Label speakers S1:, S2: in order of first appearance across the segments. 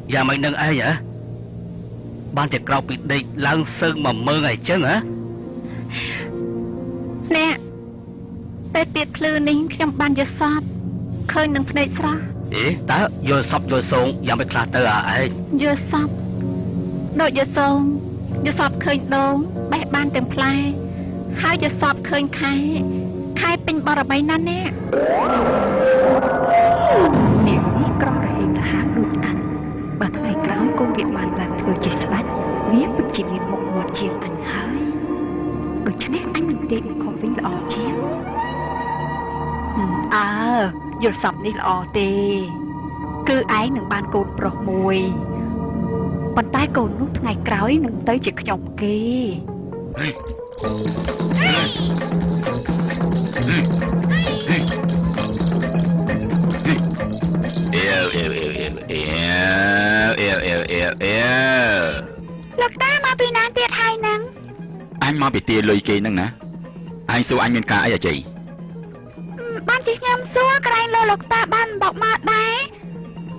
S1: Dạ mày nâng ai vậy? Ban tiệc rau bị địch lang sơn mà mơ ngày chứ hả?
S2: Nè Tê tiệt lư nín trong ban giờ sọp Khơi nâng phê sra
S1: Ý, ta vô sọp vô xuống Dạ mày khá tơ à ấy
S2: Giờ sọp Đội giờ sông Giờ sọp khơi đốn Bé ban từng plai Hai giờ sọp khơi khai Khai bình bò rà bay nè nè Nếu ní có rà hình là há đụt ăn Bà thằng ngày cáo công việc bàn lạc vừa chỉ sạch Nghĩa bất chỉ miền một ngọt chiều ảnh hơi Bởi cho nên anh mình tiệm không vinh là ọ chiếc Giờ sọp ní là ọ tê Cứ ái nâng ban cột bọc mùi Bàn tay cột nút ngày cáo nâng tới chỉ chồng kê Lực ta mà bị nàng tiệt hai nắng
S3: Anh mà bị tia lùi kì nâng nè Anh xua anh bên cả ấy à chị
S2: Ban chỉ nhầm xua cái anh lô lực ta ban bọc mà đáy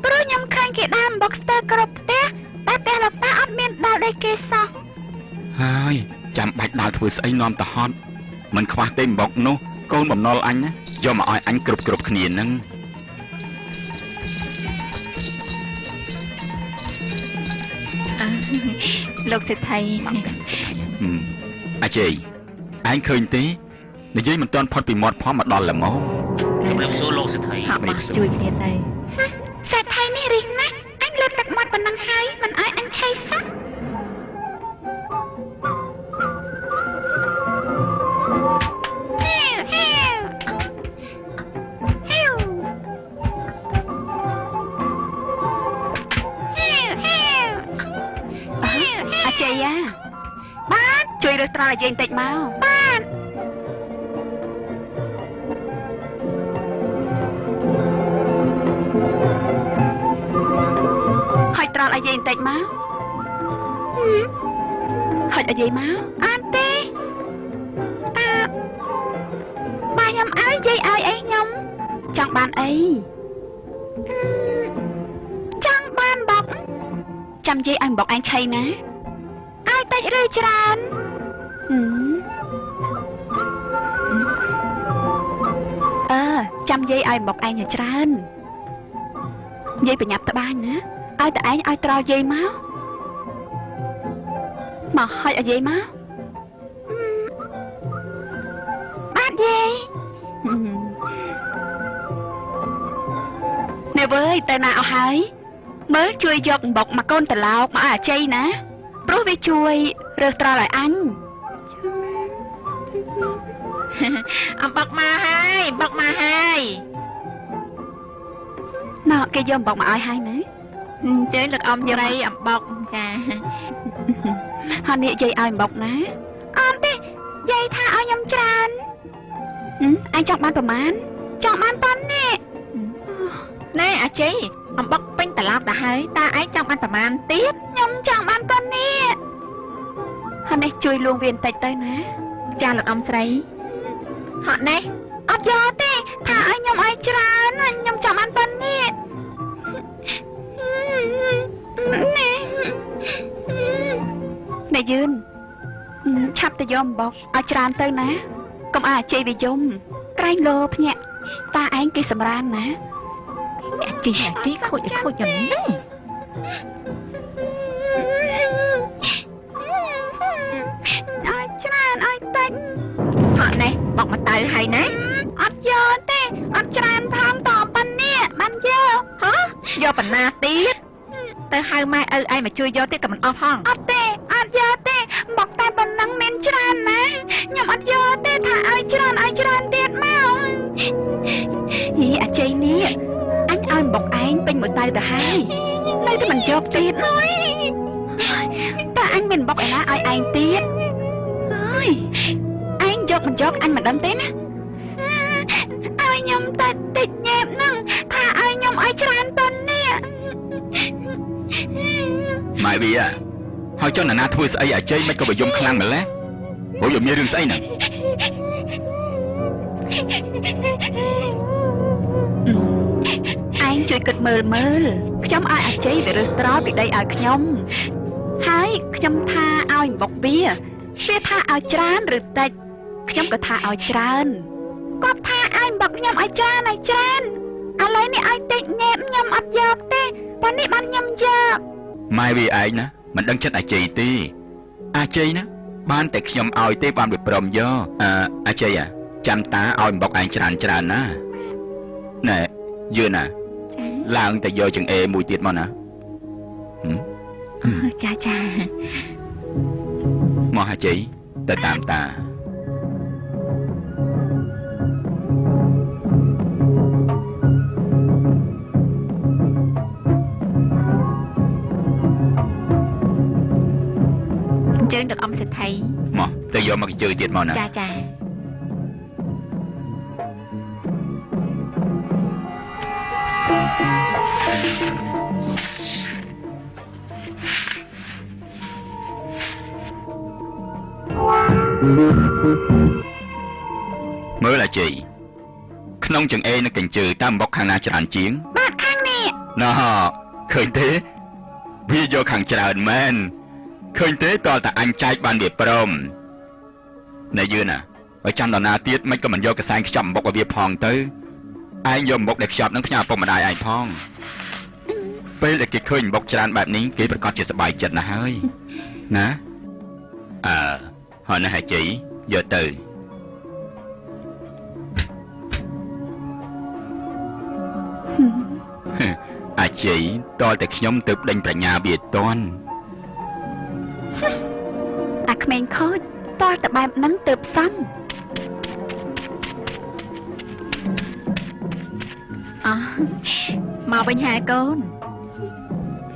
S2: Rồi nhầm khanh kì đam bọc stơ cập tê Ta tê lực ta ớt miên đào đây kê xong
S3: Hai Chạm bạch đào thử sấy nôm ta hot Mình khoa tên bọc nô Con bầm nô anh á Do mà oi anh cụp cụp khỉ nâng
S2: Lục sẽ thay
S3: À chị Anh khơi tí Để dưới mình toàn phọt bị mọt phó mà đòn là mô
S1: Lục số lô sẽ thấy
S2: Họ mặc chui kia đây Sẽ thay ní riêng ná Anh lượt đặt mặt bằng năng hai Mình ai anh chay sắc chị à Bạn Chui được trò là gì tịch mau Bạn Hỏi trò là gì tịch mau Hỏi là gì mau Anh tê Ba nhầm ai dây ai ấy nhầm Chẳng bạn ấy Chẳng bạn bọc Chăm dây anh bọc anh chay ná Ai tách rơi tràn Chăm dây ai bọc anh ở tràn Dây phải nhập tới ba nữa Ai tại anh ai trao dây máu Mà hỏi ở dây máu Bát dây Nè với tên nào hỏi Mới chui dọc bọc mà con tà lọc mà à chay ná Bố với chui Rớt ra lại anh Bọc mà hai Nó cái dông bọc mà ai hai nữa Chứ lực ông vô đây bọc chà Hắn địa dây ai bọc ná Ông đi Dây tha ai nhầm tràn Anh chọn bán tòa mán Chọn bán tấn nè Nè à chị Ông bọc binh tà lọc đã hơi Ta ấy trong ăn tòa mán tiếp Nhầm chọn bán tấn nè Hắn này chui luôn viên tạch tới ná Cha lực ông sấy Họ này Ốc gió tê Thả ai nhầm ai tràn Nhầm chọn bán tấn nè Nè Dương Chắp ta dông bọc Ai tràn tới ná Công à chê vì dông Cái lộp nhẹ Ta anh kia xâm ran ná Chị khôi nhầm Ai tràn ai tính Họ này bọc mà tay hay ná Ốc gió tê Ốc tràn phong tỏ bánh nè Bánh dơ Hả Do bánh na tiết Tới hai mai ai mà chui vô tiết cầm mình ốc hông Ốc tê Ốc gió tê Bọc tay bánh nắng men tràn ná Nhưng ốc gió tê thả ai tràn tiết mau Ý à chay nè Anh ai bọc anh bên một tay tờ hai Nơi thì mình chọc tiết nói Ta anh mình bọc ai anh tiết Anh chọc mình chọc anh mà đâm tên á Ai nhầm ta tịch nhẹp nâng Thả ai nhầm ai tràn tân nè
S3: Mày bị à Hỏi cho nà thua sấy à chơi mấy câu bà dông khăn mà lé Bố dùm như rừng sấy nè
S2: Anh ជួយគិតមើលខ្ញុំឲ្យអាជ័យវារើសត្រល់ពីដីឲ្យខ្ញុំហើយខ្ញុំថាឲ្យអំបុកវាថាឲ្យច្រើនឬតិចខ្ញុំក៏ថាឲ្យច្រើនគាត់ថាឲ្យអំបុកខ្ញុំឲ្យច្រើនឥឡូវនេះឲ្យតិចញ៉ែបខ្ញុំអត់យកទេតែនេះបានខ្ញុំយក
S3: ម៉ែវាឯងណាមិនដឹងចិត្តអាជ័យទេអាជ័យណាបានតែខ្ញុំឲ្យទេបានវាព្រមយកអាជ័យចាំតាឲ្យអំបុកឯងច្រើនណាណែយឺណាឡើងតែយកចង្អេមួយទៀតមកណា
S2: ចា
S3: មកអាជ័យទៅតាមតា
S2: ជើងដឹកអំសេដ្ឋី
S3: មកទៅយកមកជើទៀតមកណា
S2: ចា
S3: មើលអាជ័យក្នុងចង្អេនិងកញ្ជើតាមបុកខាងណាច្រើនជាង
S2: បាទខាងនេះ
S3: ណ៎ឃើញទេវាយកខាងច្រើនមែនឃើញទេតើតាអញចែកបានវាព្រមណែយឺណាបើចាំដល់ណាទៀតមិនក៏មិនយកកសែងខ្ចប់បុកឲ្យវាផងទៅឯងយកបុកដែលខ្ចប់នឹងផ្ញើពុកម្ដាយឯងផងពេលដែលគេឃើញបុកច្រើនបែបនេះគេប្រកាសជាសប្បាយចិត្តណាស់ហើយណាហើយណាអាជ័យយកទៅអាជ័យតើតែខ្ញុំទៅដេញប្រាជ្ញាវាតន់
S2: អាក្មេងខូចតើតែបែបហ្នឹងទៅផ្សំមកវិញហើយកូន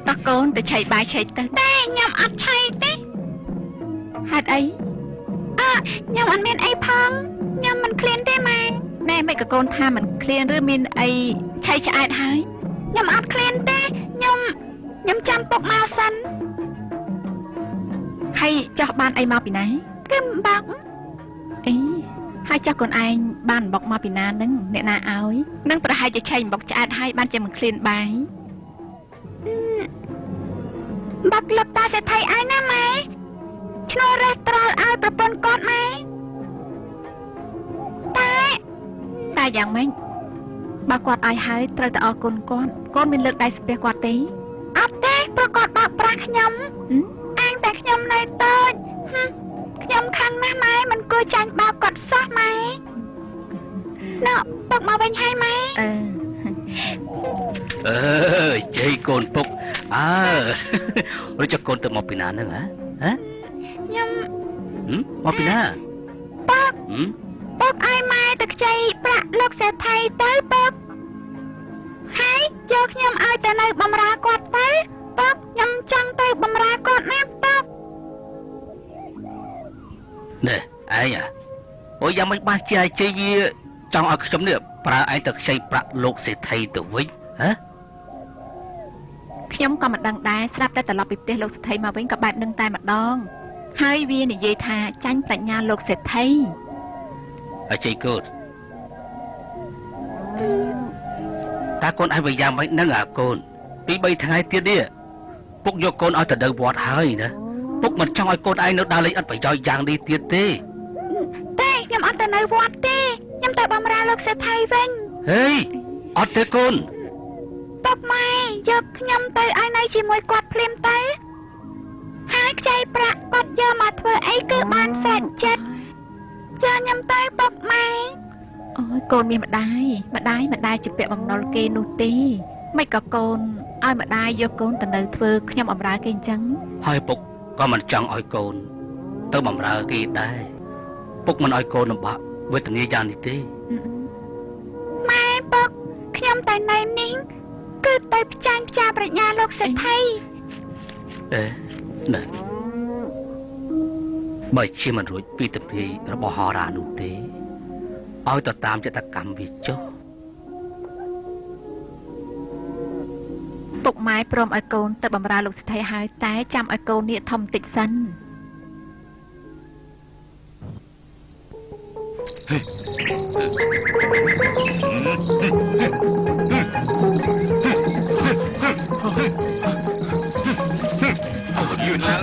S2: តោះកូនទៅឆៃបាយឆៃទៅតែខ្ញុំអត់ឆៃទេហេតុអីខ្ញុំអត់មានអីផងខ្ញុំមិនឃ្លានទេម៉ែណែមិនក៏កូនថាមិនឃ្លានឬមានអីឆៃឆ្អែតហើយខ្ញុំអត់ឃ្លានទេខ្ញុំចាំពុកមកសិនហើយចោះបានអីមកពីណាគឺអំបុកអីហើយចោះកូនឯងបានអំបុកមកពីណានឹងអ្នកណាឲ្យនឹងប្រហែលជាឆៃអំបុកឆ្អែតហើយបានជាមិនឃ្លានបាយបាក់លឹបតាសេដ្ឋីឯណាម៉ែឈ្នួលរះត្រល់ឲ្យប្រពន្ធគាត់ម៉ែតែយ៉ាងម៉េចបើគាត់ឲ្យហើយត្រូវតែអរគុណគាត់កូនមានលើកដៃស្ពះគាត់ទេអត់ទេព្រោះគាត់បោកប្រាស់ខ្ញុំអាងតែខ្ញុំនៅតូចខ្ញុំខឹងណាស់ម៉ែមិនគួរចាញ់បោកគាត់សោះម៉ែណ៎ពុកមកវិញហើយម៉ែ
S1: ជ័យកូនពុកឬចុះកូនទៅមកពីណាហ្នឹងហ៎
S2: ខ្ញុំ
S1: មកពីណា
S2: ពុកឲ្យម៉ែទៅខ្ចីប្រាក់លោកសេដ្ឋីទៅពុកហើយយកខ្ញុំឲ្យទៅនៅបម្រើគាត់ទៅពុកខ្ញុំចង់ទៅបម្រើគាត់ណាពុក
S1: ណែឯងអូយ៉ាងមិនបានជាជ័យវាចង់ឲ្យខ្ញុំនេះប្រើឯងទៅខ្ចីប្រាក់លោកសេដ្ឋីទៅវិញ
S2: ខ្ញុំក៏មិនដឹងដែរស្រាប់តែត្រឡប់ពីផ្ទះលោកសេដ្ឋីមកវិញក៏បែបនឹងតែម្ដងហើយវានិយាយថាចាញ់ប្រាជ្ញាលោកសេដ្ឋី
S1: អាជ័យកូនតាកូនឯងវិញយ៉ាងម៉េចហ្នឹងកូនពី3ថ្ងៃទៀតនេះពុកយកកូនឲ្យទៅនៅវត្តហើយណាពុកមិនចង់ឲ្យកូនឯងនៅដើរលេងឥតប្រយោជន៍យ៉ាងនេះទៀតទេ
S2: ខ្ញុំអត់ទៅនៅវត្តទេខ្ញុំទៅបម្រើលោកសេដ្ឋីវិញ
S1: ហេអត់ទេកូន
S2: ពុកម៉ែយកខ្ញុំទៅឲ្យនៅជាមួយគាត់ភ្លាមទៅហើយខ្ចីប្រាក់គាត់យកមកធ្វើអីគឺបានស្រេចចិត្តចាខ្ញុំទៅពុកម៉ែអូយកូនមានម្ដាយជាពាក់បំណុលគេនោះទេមិនក៏កូនឲ្យម្ដាយយកកូនទៅនៅធ្វើខ្ញុំបម្រើគេអញ្ចឹង
S1: ហើយពុកក៏មិនចង់ឲ្យកូនទៅបម្រើគេដែរពុកមិនឲ្យកូនលំបាកវេទនាយ៉ាងនេះទេ
S2: ម៉ែពុកខ្ញុំទៅនៅនេះគឺទៅផ្ចាញ់ផ្ចាប្រាជ្ញាលោកសេដ្ឋី
S1: ណែបើជាមិនរួចពីទភារបស់ហោរានោះទេឲ្យទៅតាមចតកម្មវាចុះ
S2: ពុកម៉ែព្រមឲ្យកូនទៅបម្រើលោកសេដ្ឋីហើយតែចាំឲ្យកូននេះធំតិចសិន
S3: ហេ យឺនឡើង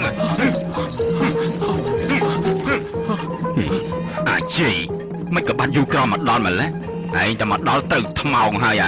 S3: អាជីមិនក៏បានយូរក្រមកដល់ម្លេះឯងតែមកដល់ទៅថ្មោងហើយ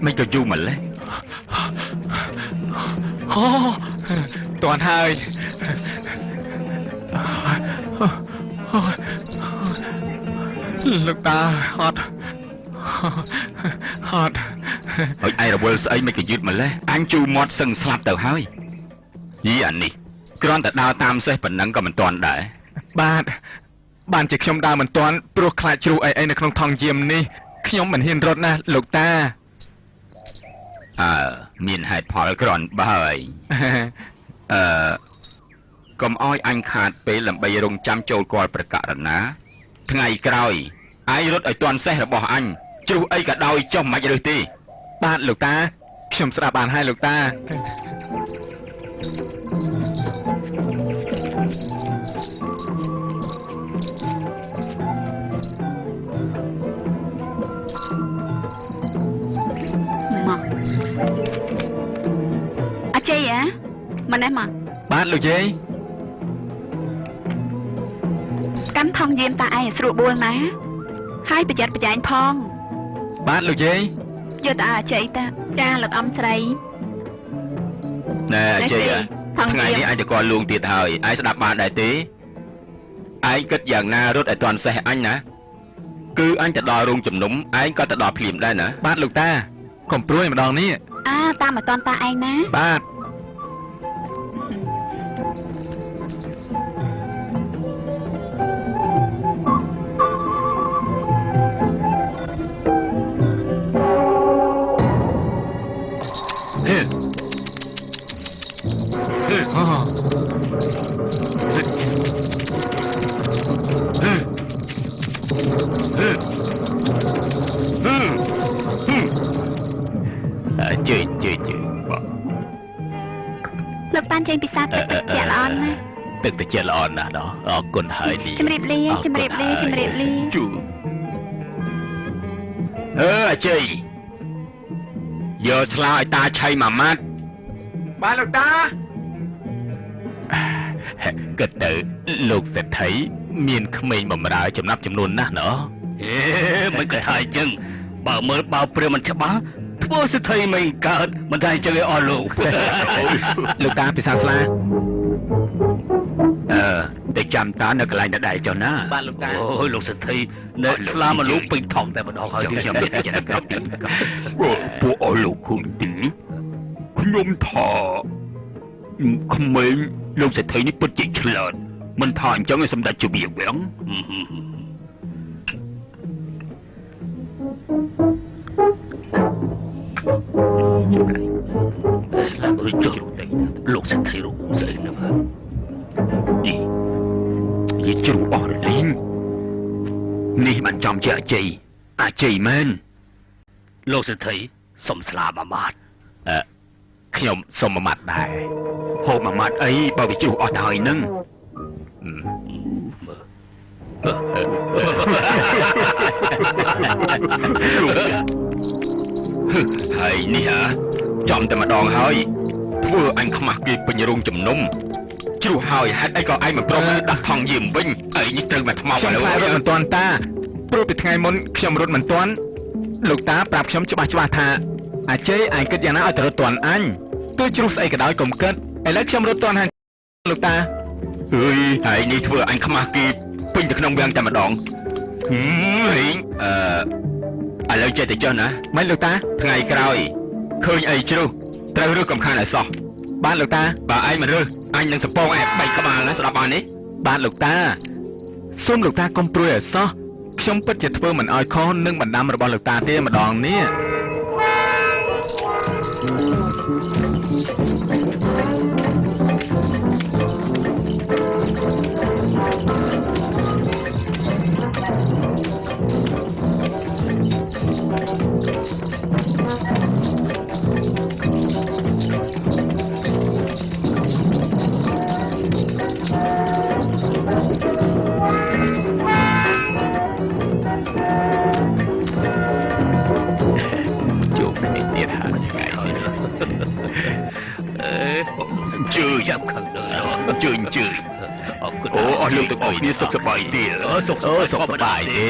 S3: មិនក៏យូរម្លេះអូតន់ហើយលោកតាហត់ហើយឯរវល់ស្អីមិនក៏យឺតម្លេះអញជូរមាត់សឹងស្លាប់ទៅហើយយីអានេះគ្រាន់តែដើរតាមសេះប៉ុណ្ណឹងក៏មិនទាន់ដែរបានជាខ្ញុំដើរមិនទាន់ព្រោះខ្លាចជ្រូកអីនៅក្នុងថង់យាមនេះខ្ញុំមិនហ៊ានរត់ណាលោកតាមានហេតុផលគ្រាន់បើកុំអោយអញខាតពេលដើម្បីរងចាំចូលគាល់ប្រកាសណាថ្ងៃក្រោយឯងរត់ឲ្យទាន់សេះរបស់អញជ្រុះអីក៏ដោយចុះមិនរើសទេបាទលោកតាខ្ញុំស្ដាប់បានហើយលោកតា
S2: អាចេហ៎ម៉ណែមក
S3: បាទលោកយាយ
S2: កាន់ថងយាមតាឯងស្រួលបួលណាហើយប្រយ័ត្នប្រយែងផង
S3: បាទលោកយាយ
S2: យកតាអាចេតាចាលោកអំស្រី
S3: ណែអាចេថ្ងៃនេះអញទៅគាត់លួងទៀតហើយឯងស្ដាប់បានដែរទេឯងគិតយ៉ាងណារត់ឲ្យទាន់សេះអញណាគឺអញទៅដល់រោងជំនុំឯងក៏ទៅដល់ភ្លាមដែរណាបាទលោកតាកុំព្រួយម្ដងនេះ
S2: តាមមកតាន់តាឯងណា
S3: បាទ
S2: លោកតាចេញពីសាទឹកត្រជាក់ល្អណាស់
S3: ទឹកត្រជាក់ល្អណាស់ដល់អរគុណហើយនេះ
S2: ជំរាបលា
S3: ជូអាជ័យយកស្លាឲ្យតាឆៃមួយម៉ាត់បាទលោកតាគិតទៅលោកសេដ្ឋីមានក្មេងបម្រើចំណាប់ចំនួនណាស់ណ៎
S1: មិនក៏ថាអញ្ចឹងបើមើលបើព្រាមមិនច្បាស់ធ្វើសេដ្ឋីមិនកើតមិនថាអញ្ចឹងឲ្យអស់លោក
S3: លោកតាពិសាស្លាតែចាំតានៅកន្លែងដដែលចុះណា
S1: បាទលោកតាអូយលោកសេដ្ឋីនៅស្លាមកលោកពេញថងតែម្ដងហើយ
S3: ខ្ញុំនិយាយក្រោកពួកអស់លោកគុំទីខ្ញុំថាក្មេងលោកសេដ្ឋីនេះពិតជាឆ្លាតមិនថាអញ្ចឹងឯសម្ដេចជាវាវាំង
S1: ស្លាប់ឬចុះលោកសេដ្ឋីរូបស្អីនោះ
S3: នេះយីជ្រូអស់រលីងនេះបានចំជាអាជ័យមែន
S1: លោកសេដ្ឋីសុំស្លាមួយម៉ាត់
S3: ខ្ញុំសុំមួយម៉ាត់ដែរហូបមួយម៉ាត់អីបើវាជ្រុះអស់ទៅហើយនឹងហើយនេះចំតែម្ដងហើយធ្វើអញខ្មាស់គេពេញរោងជំនុំជ្រុះហើយហេតុអីក៏ឯងមិនព្រមដាក់ថងយាមវិញឯងនេះត្រូវមកថ្មឥឡូវខ្ញុំខ្លាចរត់មិនទាន់តាព្រោះពីថ្ងៃមុនខ្ញុំរត់មិនទាន់លោកតាប្រាប់ខ្ញុំច្បាស់ថាអាជ័យឯងគិតយ៉ាងណាឲ្យទៅរត់ទាន់អញទោះជ្រុះស្អីក៏ដោយកុំគិតឥឡូវខ្ញុំរត់ទាន់ហើយលោកតាអើយហើយនេះធ្វើអញខ្មាស់គេពេញទៅក្នុងវាំងតែម្ដងរៀងឥឡូវចេះតែចុះណាមិនលោកតាថ្ងៃក្រោយឃើញអីជ្រុះត្រូវរើសកំខានឲ្យសោះបានលោកតាបើឯងមិនរើសអញនឹងសពងឯងបែកក្បាលណាស្ដាប់បាននេះបានលោកតាសូមលោកតាកុំព្រួយឲ្យសោះខ្ញុំពិតជាធ្វើមិនឲ្យខុសនឹងបណ្ដាំរបស់លោកតាទេម្ដងនេះ ជួយអូអស់លោកទាំងអស់គ្នាសុខសប្បាយទេសុខសប្បាយទេ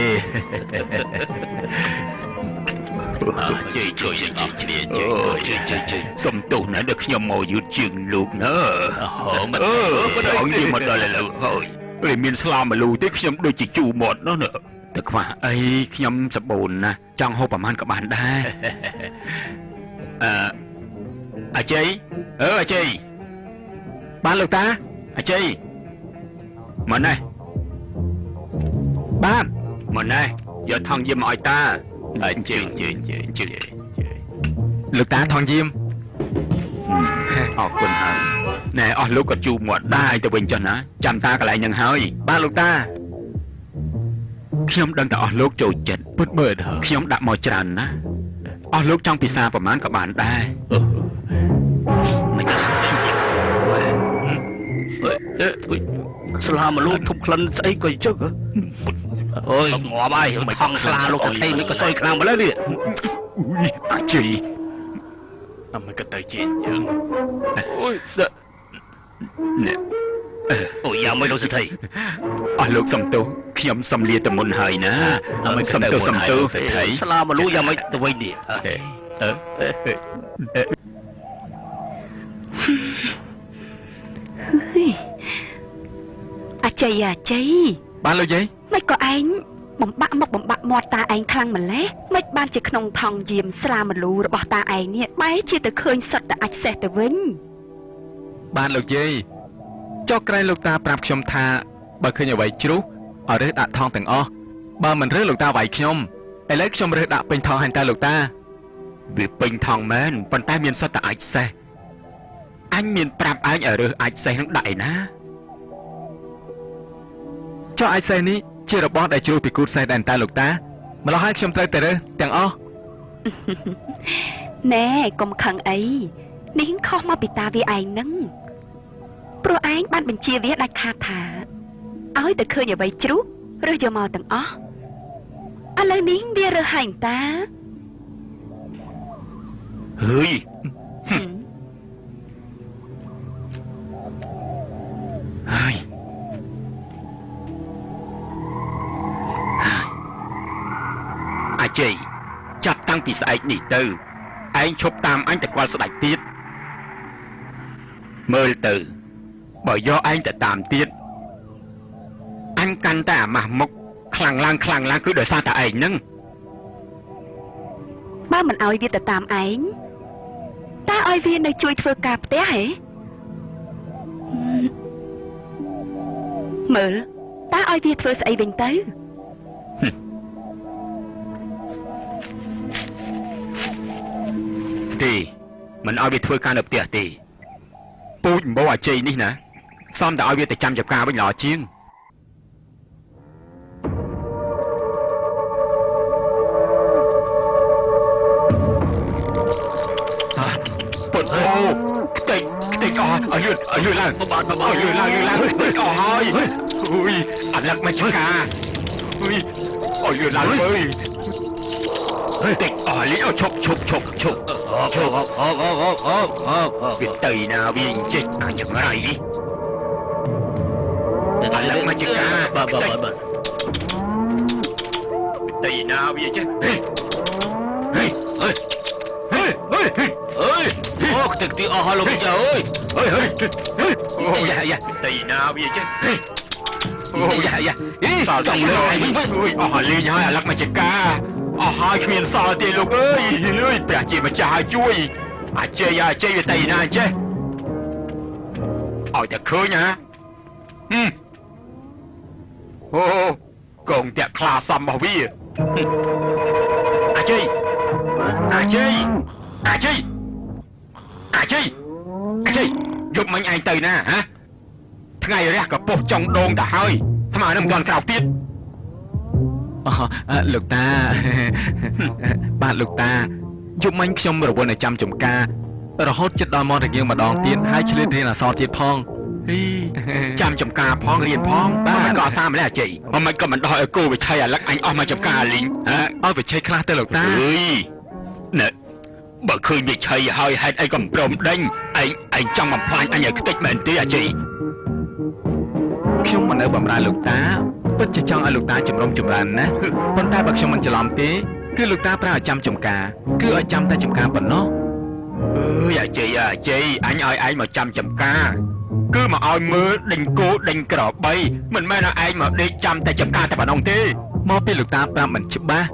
S3: ជួយសុំទោសណាស់ដែលខ្ញុំមកយឺតជាងលោកណាមិនអង្គមកដល់ឥឡូវហើយមានស្លាមលូទេខ្ញុំដូចជាជូរមាត់នោះណាតែខ្វះអីខ្ញុំសបូនណាចង់ហូបប្រហែលក៏បានដែរអាជ័យអាជ័យបានលោកតាអាជ័យមកណែបានមកណែយកថងយាមមកឲ្យតាជើលោកតាថងយាមអរគុណហើយណែអស់លោកក៏ជូរមាត់ដែរទៅវិញចុះណាចាំតាកន្លែងនឹងហើយបានលោកតាខ្ញុំដឹងតែអស់លោកចូលចិត្តពិតមើលខ្ញុំដាក់មកច្រើនណាអស់លោកចង់ពិសាប្រមាណក៏បានដែរមិនចាំ
S1: ស្លាមលូធប់ក្លិនស្អីក៏ចឹកអូយងាប់ហើយថងស្លាលោកទៅថេមិនក៏សុយខ្លាំងម្ល៉េះនេះ
S3: អាជីមិនក៏ទៅជាអញ្ចឹងអូយនេះ
S1: អូយយ៉ាងមិនលោកសិទ្ធិ
S3: អស់លោកសំទោសខ្ញុំសំលាទៅមុនហើយណាសំទោសសិទ្ធិ
S1: ស្លាមលូយ៉ាងមិនទៅវិញនេះ
S2: អាជ័យ
S3: បានលោកយាយ
S2: មិនក៏ឯងបំបាក់មុខបំបាក់មាត់តាឯងខ្លាំងម្ល៉េះមិនបានជាក្នុងថងយាមស្លាមលូរបស់តាឯងនេះបែរជាទៅឃើញសុទ្ធតែអាចសេះទៅវិញ
S3: បានលោកយាយចុះក្រែងលោកតាប្រាប់ខ្ញុំថាបើឃើញអ្វីជ្រុះឲ្យរើសដាក់ថងទាំងអស់បើមិនរើសលោកតាវាយខ្ញុំឥឡូវខ្ញុំរើសដាក់ពេញថងហើយតើលោកតាវាពេញថងមែនប៉ុន្តែមានសុទ្ធតែអាចសេះអញមានប្រាប់ឯងឲ្យរើសអាចសេះនឹងដាក់ឯណាចុះអាចសេះនេះជារបស់ដែលជ្រុះពីគូតសេះដែរតើលោកតាម្ល៉េះហើយខ្ញុំត្រូវតែរើសទាំងអស់
S2: ណែកុំខឹងអីនេះខុសមកពីតាវាឯងនឹងព្រោះឯងបានបញ្ជាវាដាច់ខាតថាឲ្យតែឃើញអ្វីជ្រុះរើសយកមកទាំងអស់ឥឡូវនេះវារើសហើយតា
S3: ហើយហើយអាជ័យចាប់តាំងពីស្អែកនេះទៅឯងឈប់តាមអញតែគាត់ស្ដាច់ទៀតមើលទៅបើយកឯងទៅតាមទៀតអញកាន់តែអាម៉ាស់មុខខ្លាំងឡើងគឺដោយសារតែឯងហ្នឹង
S2: បើមិនឲ្យវាទៅតាមឯងតើឲ្យវានៅជួយធ្វើការផ្ទះហ៎មើលតើឲ្យវាធ្វើស្អីវិញទៅ
S3: ទេមិនឲ្យវាធ្វើការនៅផ្ទះទេពូជអំបោអាជ័យនេះណាសំតែឲ្យវាទៅចាំចការវិញល្អជាងពុតអូខ្ទេចអស់ឲ្យយឺតឡើងបានឲ្យយឺតឡើងខ្ទេចអស់ហើយអូយអាឡឹកមកចការអូយឲ្យយឺតឡើងអើយតិចអស់លីឈប់វាទៅណាវិញចេះអាចចម្រៃអាឡឹកមកចការ
S1: បាទ
S3: ទៅណាវាចេះហេ
S1: អូខ្ទេចទីអស់ហើយលោកចាអើយ
S3: អូយ៉ាទៅណាវាចេះអូយ៉ាសល់ដល់លើអូយអស់លេងហើយអាឡឹកមកចការអស់ហើយគ្មានសល់ទេលោកអើយព្រះជាម្ចាស់ឲ្យជួយអាជ័យវាទៅណាអញ្ចេះឲ្យតែឃើញណាអូកងតាក់ខ្លាសំរបស់វាអាជ័យយប់មិញឯងទៅណាហ៎ថ្ងៃរះក៏ពុះចុងដងទៅហើយស្មើនឹងមិនទាន់ក្រោកទៀតលោកតាបាទលោកតាយប់មិញខ្ញុំរវល់តែចាំចំការរហូតចិត្តដល់មករងាវម្ដងទៀតហើយឆ្លៀតរៀនអក្សរទៀតផងចាំចំការផងរៀនផងបាទក៏សាម្លេះអាជ័យមិនក៏មិនដោះឲ្យគោវិថីអាឡឹកអញអស់មកចំការលីងឲ្យវិថីខ្លះទៅលោកតាអើយណែ បើឃើញវាឆៃហើយហេតុអីក៏ព្រមដេញឯងចង់បំផ្លាញអញឲ្យខ្ទេចមែនទេអាជីខ្ញុំមិននៅបំរើលោកតាពិតជាចង់ឲ្យលោកតាជំរុំចម្រើនណាប៉ុន្តែបើខ្ញុំមិនច្រឡំទេគឺលោកតាប្រើឲ្យចាំចំការគឺឲ្យចាំតែចំការប៉ុណ្ណោះអើយអាជីអញឲ្យឯងមកចាំចំការគឺមកឲ្យមើលដេញគោដេញក្របីមិនមែនឲ្យឯងមកដេកចាំតែចំការតែប៉ុណ្ណោះទេមកពីលោកតាប្រាប់មិនច្បាស់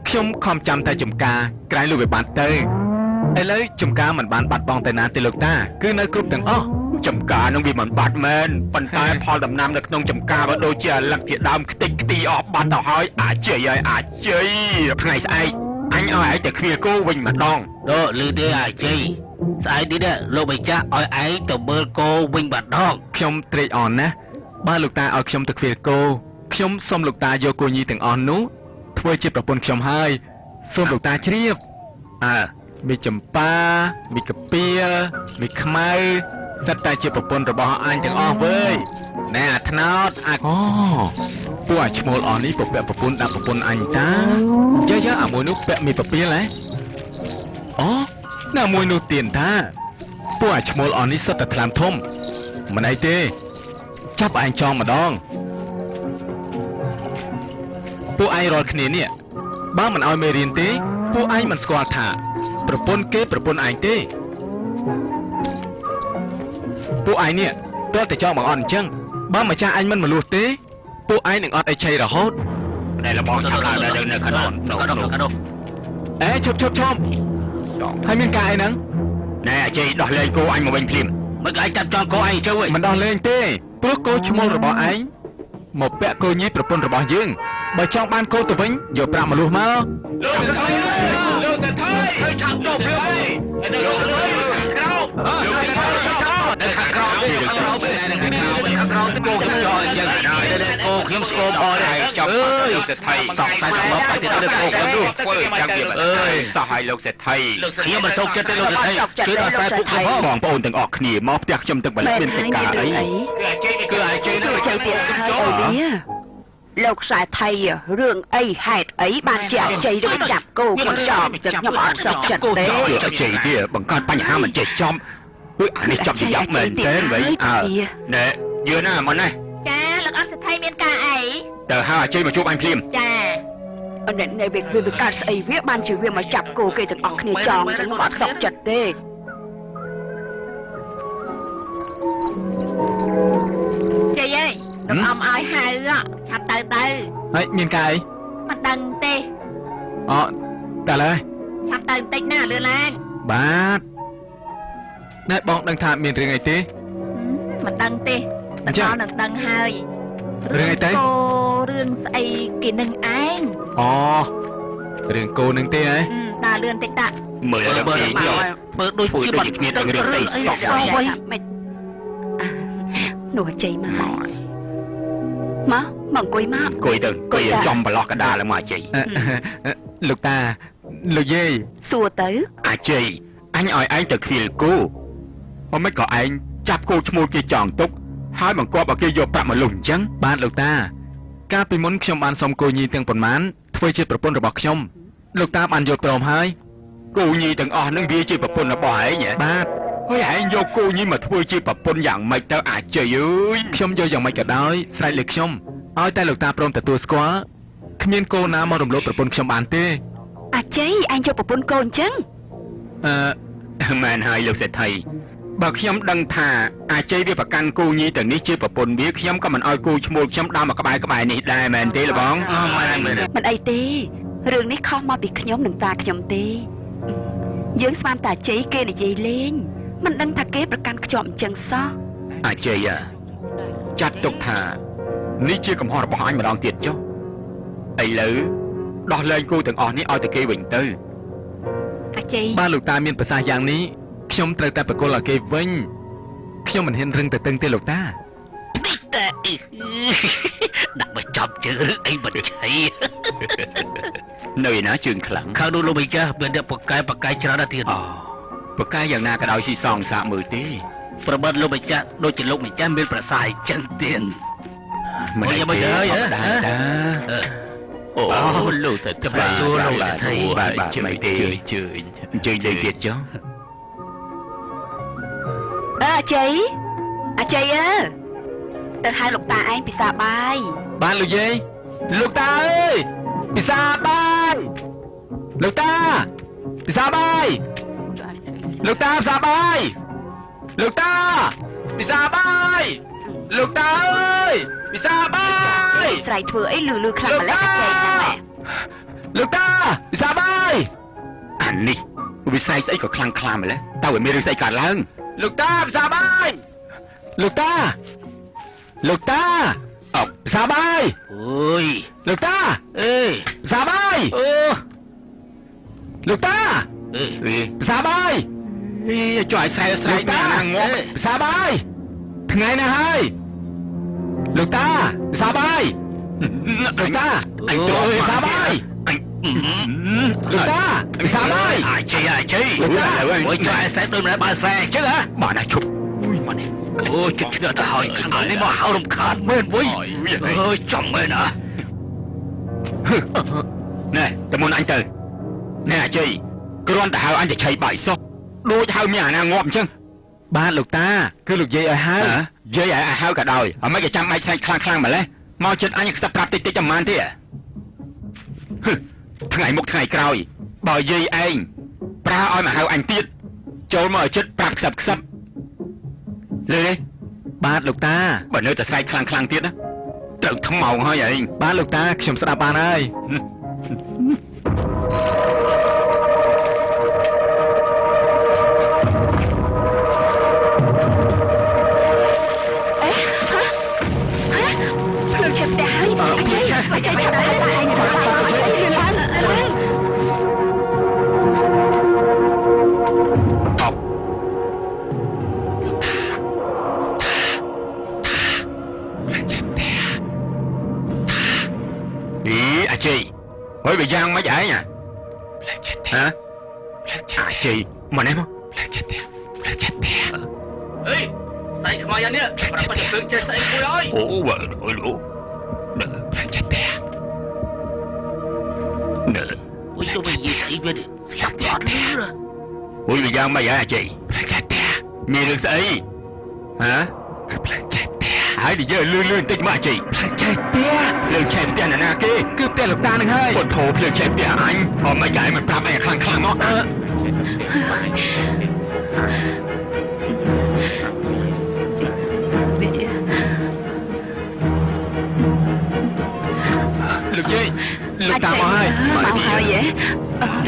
S3: ខ្ញុំខំចាំតែចំការក្រែងលោកវាបាត់ទៅឥឡូវចំការមិនបានបាត់បង់តែណាទេលោកតាគឺនៅគ្រប់ទាំងអស់ចំការនឹងវាមិនបាត់មែនប៉ុន្តែផលដំណាំនៅក្នុងចំការក៏ដូចជាលឹកជាដើមខ្ទេចខ្ទីអស់បាត់ទៅហើយអាចីថ្ងៃស្អែកអញឲ្យឯងតែឃ្វាគោវិញម្ដង
S1: ដល់លឺទេអាចីស្អែកនេះលោកម្ចាស់ឲ្យឯងទៅមើលគោវិញម្ដង
S3: ខ្ញុំត្រេកអរណាស់បើលោកតាឲ្យខ្ញុំទៅឃ្វាគោខ្ញុំសូមលោកតាយកគោញីទាំងអស់នោះធ្វើជាប្រពន្ធខ្ញុំហើយសូមលោកតាជ្រាបមីចម្ប៉ាមីកាពៀលមីខ្មៅសិតតែជាប្រពន្ធរបស់អញទាំងអស់វើយណែអាថ្នោតពួកអាឈ្មោលអស់នេះពពាក់ប្រពន្ធដាក់ប្រពន្ធអញតាយើអាមួយនោះពាក់មីកាពៀលហ៎អូណាមួយនោះទៀនតាពួកអាឈ្មោលអស់នេះសុទ្ធតែថ្លាមធំមិនអីទេចាប់ឯងចងម្ដងពួកឯងរាល់គ្នានេះបើមិនឲ្យមេរៀនទេពួកឯងមិនស្គាល់ថាប្រពន្ធគេប្រពន្ធឯងទេពួកឯងនេះតើតែចង់មកអត់អញ្ចឹងបើម្ចាស់ឯងមិនមលួសទេពួកឯងនឹងអត់អីឆៃរហូតដែលរបស់ឆាប់ឡើងនៅខាងនោះអេឈប់ហើយមានការអីហ្នឹងណែអាជ័យដោះលែងគោអញមកវិញភ្លាមមិនឯងចាប់ចងគោឯងទៅមិនដោះលែងទេព្រោះគោឈ្មោលរបស់ឯងមកពាក់គោញីប្រពន្ធរបស់យើងបើចង់បានគោទៅវិញយកប្រាក់មកលុះមកលោកសថៃឃើញឆាប់ចុះភ្លាមនៅខាងក្រៅនៅខាងក្រៅគោខ្ញុំយកអញ្ចឹងគោខ្ញុំស្គាល់ផងដែរចាប់លោកសេដ្ឋីសោកសាយតែមកតែទៅគោខ្ញុំនោះធ្វើអញ្ចឹងវាសោះឲ្យលោកសេដ្ឋីខ្ញុំមិនសូវចិត្តទេលោកសេដ្ឋីគឺដល់តែពួកខ្ញុំបងប្អូនទាំងអស់គ្នាមកផ្ទះខ្ញុំទាំងបន្លមានកិច្ចការអីគឺអាជ័យនេះ
S2: ចៃទៀតហើយអូនលោកខ្សែថៃរឿងអីហេតុអីបានជាអជ័យនឹងចាប់គោខ្ញុំចប់ខ្ញុំអត់សុខចិត្តទេ
S3: អជ័យទៀតបង្កើតបញ្ហាមិនចេះចំអានេះចាប់យ៉ាប់មែនទេវិញណែយឺណាមកណា
S2: ចាលោកអត់សេដ្ឋីមានការអី
S3: ទៅហៅអាជ័យមកជួបអញភ្លាម
S2: ចានេះវាកើតស្អីវាបានជាវាមកចាប់គោគេទាំងអស់គ្នាចងខ្ញុំអត់សុខចិត្តទេជ័យអើយលោកអំឲ្យហៅឆាប់ទៅ
S3: ហើយមានការអី
S2: មិនដឹងទេ
S3: តែឡើយ
S2: ឆាប់ទៅបន្តិចណាលឿនឡើង
S3: បាទណែបងដឹងថាមានរឿងអីទេ
S2: មិនដឹងទេដល់នឹងដឹងហើយ
S3: រឿងអីទេ
S2: រឿងស្អីគេនឹងឯង
S3: រឿងគោនឹងទេហ៎
S2: ដើរលឿនតិចតា
S3: មើលមើលដូចជាបាត់គ្នាទាំងរឿងស្អីសោះ
S2: មិននោះជ័យមកអង្គុយមក
S3: អង្គុយទៅអង្គុយចំប្រឡោះកដាលមកអាជ័យលោកតាលោកយាយ
S2: សួរទៅ
S3: អាជ័យអញឲ្យឯងទៅឃ្វាលគោមិនក៏ឯងចាប់គោឈ្មោលគេចងទុកហើយបង្គាប់ឲ្យគេយកប្រាក់មកលុះអញ្ចឹងបានលោកតាកាលពីមុនខ្ញុំបានសុំគោញីទាំងប៉ុន្មានធ្វើជាប្រពន្ធរបស់ខ្ញុំលោកតាបានយកព្រមហើយគោញីទាំងអស់នឹងវាជាប្រពន្ធរបស់ឯងបាទហើយឯងយកគោញីមកធ្វើជាប្រពន្ធយ៉ាងម៉េចទៅអាជ័យអើយខ្ញុំយកយ៉ាងម៉េចក៏ដោយស្រេចលើខ្ញុំឲ្យតែលោកតាព្រមទទួលស្គាល់គ្មានគោណាមករំលោភប្រពន្ធខ្ញុំបានទេ
S2: អាជ័យឯងយកប្រពន្ធគោអញ្ចឹង
S3: មែនហើយលោកសេដ្ឋីបើខ្ញុំដឹងថាអាជ័យវាប្រកាន់គោញីទាំងនេះជាប្រពន្ធវាខ្ញុំក៏មិនឲ្យគោឈ្មោលខ្ញុំដើរមកក្បែរនេះដែរមែនទេលោកបង
S2: មិនអីទេរឿងនេះខុសមកពីខ្ញុំនិងតាខ្ញុំទេយើងស្មានតែអាជ័យគេនិយាយលេងមិនដឹងថាគេប្រកាន់ខ្ជាប់អញ្ចឹងសោះ
S3: អាជ័យចាត់ទុកថានេះជាកំហុសរបស់អញម្ដងទៀតចុះឥឡូវដោះលែងគោទាំងអស់នេះឲ្យតែគេវិញទៅ
S2: អាជ័យ
S3: បើលោកតាមានប្រសាសន៍យ៉ាងនេះខ្ញុំត្រូវតែប្រគល់ឲ្យគេវិញខ្ញុំមិនហ៊ានរឹងទៅតឹងទេលោកតា
S1: តិចតែដាក់មកចាប់ជើងឬអីមិនឆៃ
S3: នៅឯណាជើងខ្លាំង
S1: ខាងនោះលោកម្ចាស់មានអ្នកបកកាយច្រើនណាស់ទៀត
S3: បកកាយយ៉ាងណាក៏ដោយស៊ីសងសាកមើលទេ
S1: ប្របត្តិលោកម្ចាស់ដូចជាលោកម្ចាស់មានប្រសាសន៍អញ្ចឹងទៀត
S3: មិនអីទេ អូលោកតែទៅបាទសួរលោកសេដ្ឋីបាទជឿទេជឿលេងទៀតចុះ
S2: អាជ័យអើទៅហៅលោកតាឯងពិសាបាយ
S3: បានលោកយាយលោកតាអើយពិសាបាយលោកតាពិសាបាយលោកតាពិសាបាយលោកតាពិសាបាយលោកតាអើយពិសាបាយ
S2: ស្រ័យធ្វើអីលឺខ្លាំងម្ល៉េះអាជ័យហ្នឹងម៉ែ
S3: លោកតាពិសាបាយអានេះវិស័យស្អីក៏ខ្លាំងខ្លាម្ល៉េះតើវាមានរឿងស្អីកើតឡើងលោកតាពិសាបាយលោកតាអោពិសាបាយ
S1: អូយ
S3: លោកតា
S1: អេ
S3: ពិសាបាយ
S1: អូ
S3: លោកតា
S1: អេ
S3: ពិសាបាយចុះឲ្យស្រែកមានណាងប់ពិសាបាយថ្ងៃណាហើយលោកតាពិសាបាយលោកតាអញទៅពិសាបាយលោកតាពិសាបាយអាជ័យលោកតាអូយចុះឲ្យស្រែកដូចម្ដេចបើស្រែចឹងហ៎បានណាឈប់មកនេះអូយចិត្តឈ្នះទៅហើយខាងនេះមកហៅរំខានមែនវិញអើយចំមែនណាណែតើមុនអញទៅណែអាជ័យគ្រាន់តែហៅអញទៅឆៃបាយសោះដូចហៅមានអាណាងាប់អញ្ចឹងបាទលោកតាគឺលោកយាយឲ្យហៅយាយឲ្យហៅក៏ដោយអ្មិនក៏ចាំបាច់ស្រែកខ្លាំងម្ល៉េះមកចិត្តអញខ្សឹបប្រាប់តិចចាំបានទេថ្ងៃមុខថ្ងៃក្រោយបើយាយឯងប្រើឲ្យមកហៅអញទៀតចូលមកឲ្យចិត្តប្រាប់ខ្សឹបលើបាទលោកតាបើនៅតែស្រែកខ្លាំងទៀតណាត្រូវថ្មោងហើយឯងបាទលោកតាខ្ញុំស្ដាប់បានហើយ
S2: ភ្លើងឆេះផ្ទះហើយអាជ័យឆាប់ទៅហៅតាឯងឡើង
S3: អាជ័យហើយបើយ៉ាងមិនឯងហ៎អាជ័យមកនេះមកផ្លែចិត្តអេស្អីខ្មៅយ៉ាងនេះប្រាប់តែភ្លើងចេះស្អីមួយហើយអូបើអើយលោកផ្លែចិត្តអូយទៅវិញស្អីវិញស្កាប់ទៀតអូយបើយ៉ាងមិនឯងអាជ័យផ្លែចិត្តមានរឿងស្អីហ៎គឺផ្លែចិត្តហើយនិយាយលឿនបន្តិចមកអាជ័យផ្លែចិត្តលើឆែកផ្ទះណាគេគឺផ្ទះលោកតានឹងហើយពុតធោភ្លើងឆែកផ្ទះអញអមមិនកាយមិនប្រាប់អីខ្លាំងមកលោកយាយលោកតាមកហើយ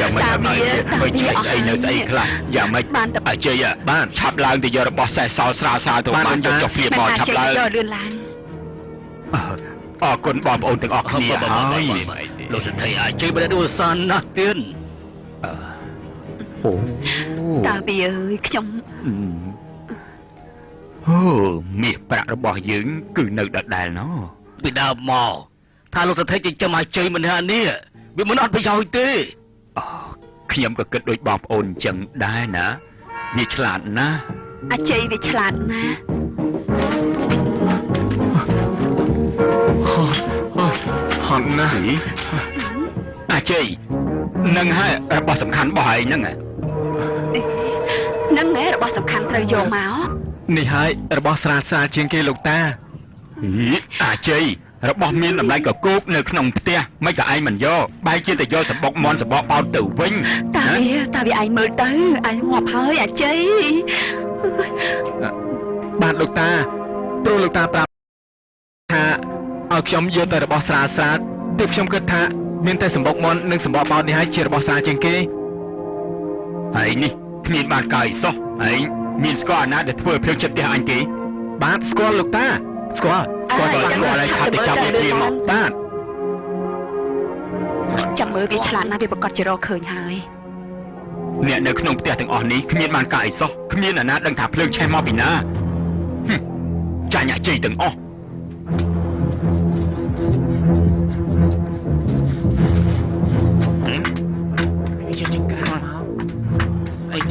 S3: យ៉ាងមិនតាមមើលឆែកស្អីនៅស្អីខ្លះយ៉ាងមិនបានអាជ័យបានឆាប់ឡើងទៅយករបស់សេះសល់ស្រាលទៅបានយកចុះព្រាបមកឆាប់ឡើង
S2: យកលឿនឡើង
S3: អរគុណបងប្អូនទាំងអស់គ្នាហើយ
S1: លោកសេដ្ឋីអាជ័យមិនដូចសានណាស់ទៀត
S3: អូ
S2: តាពីអើយខ្ញុំ
S3: អូមាសប្រាក់របស់យើងគឺនៅដដែលណោះ
S1: ពីដើមមកថាលោកសេដ្ឋីចិញ្ចឹមអាជ័យម្នាក់នេះវាមិនអត់ប្រយោជន៍ទេ
S3: អូខ្ញុំក៏គិតដូចបងប្អូនអញ្ចឹងដែរណាវាឆ្លាតណាស់
S2: អាជ័យវាឆ្លាតណាស់
S3: ហត់ណាស់អាជ័យនឹងហើយរបស់សំខាន់របស់ឯង
S2: ហ្នឹងហ៎របស់សំខាន់ត្រូវយកមក
S3: នេះហើយរបស់ស្រាលជាងគេលោកតាអាជ័យរបស់មានតម្លៃកគោកនៅក្នុងផ្ទះមិនក៏ឯងមិនយកបែរជាទៅយកសម្បុកមន់សម្បុកបោតទៅវិញ
S2: តាវាឯងមើលទៅឯងងាប់ហើយអាជ័យ
S3: បាទលោកតាព្រោះលោកតាប្រាប់ថាឲ្យខ្ញុំយកតែរបស់ស្រាលទើបខ្ញុំគិតថាមានតែសម្បុកមន់និងសម្បុកបោតនេះហើយជារបស់ស្រាលជាងគេហើយនេះគ្មានបានកាយសោះហើយមានស្គាល់អាណាដែលធ្វើភ្លើងចិត្តផ្ទះអញទេបាទស្គាល់លោកតាស្គាល់ឲ្យខាត់ទៅចាប់វាមកបាទ
S2: ចាំមើលវាឆ្លាតណាស់វាប្រកាសជារកឃើញហើយ
S3: អ្នកនៅក្នុងផ្ទះទាំងអស់នេះគ្មានបានកាយសោះគ្មានអាណាដឹងថាភ្លើងឆេះមកពីណាចាញ់អាជ័យទាំងអស់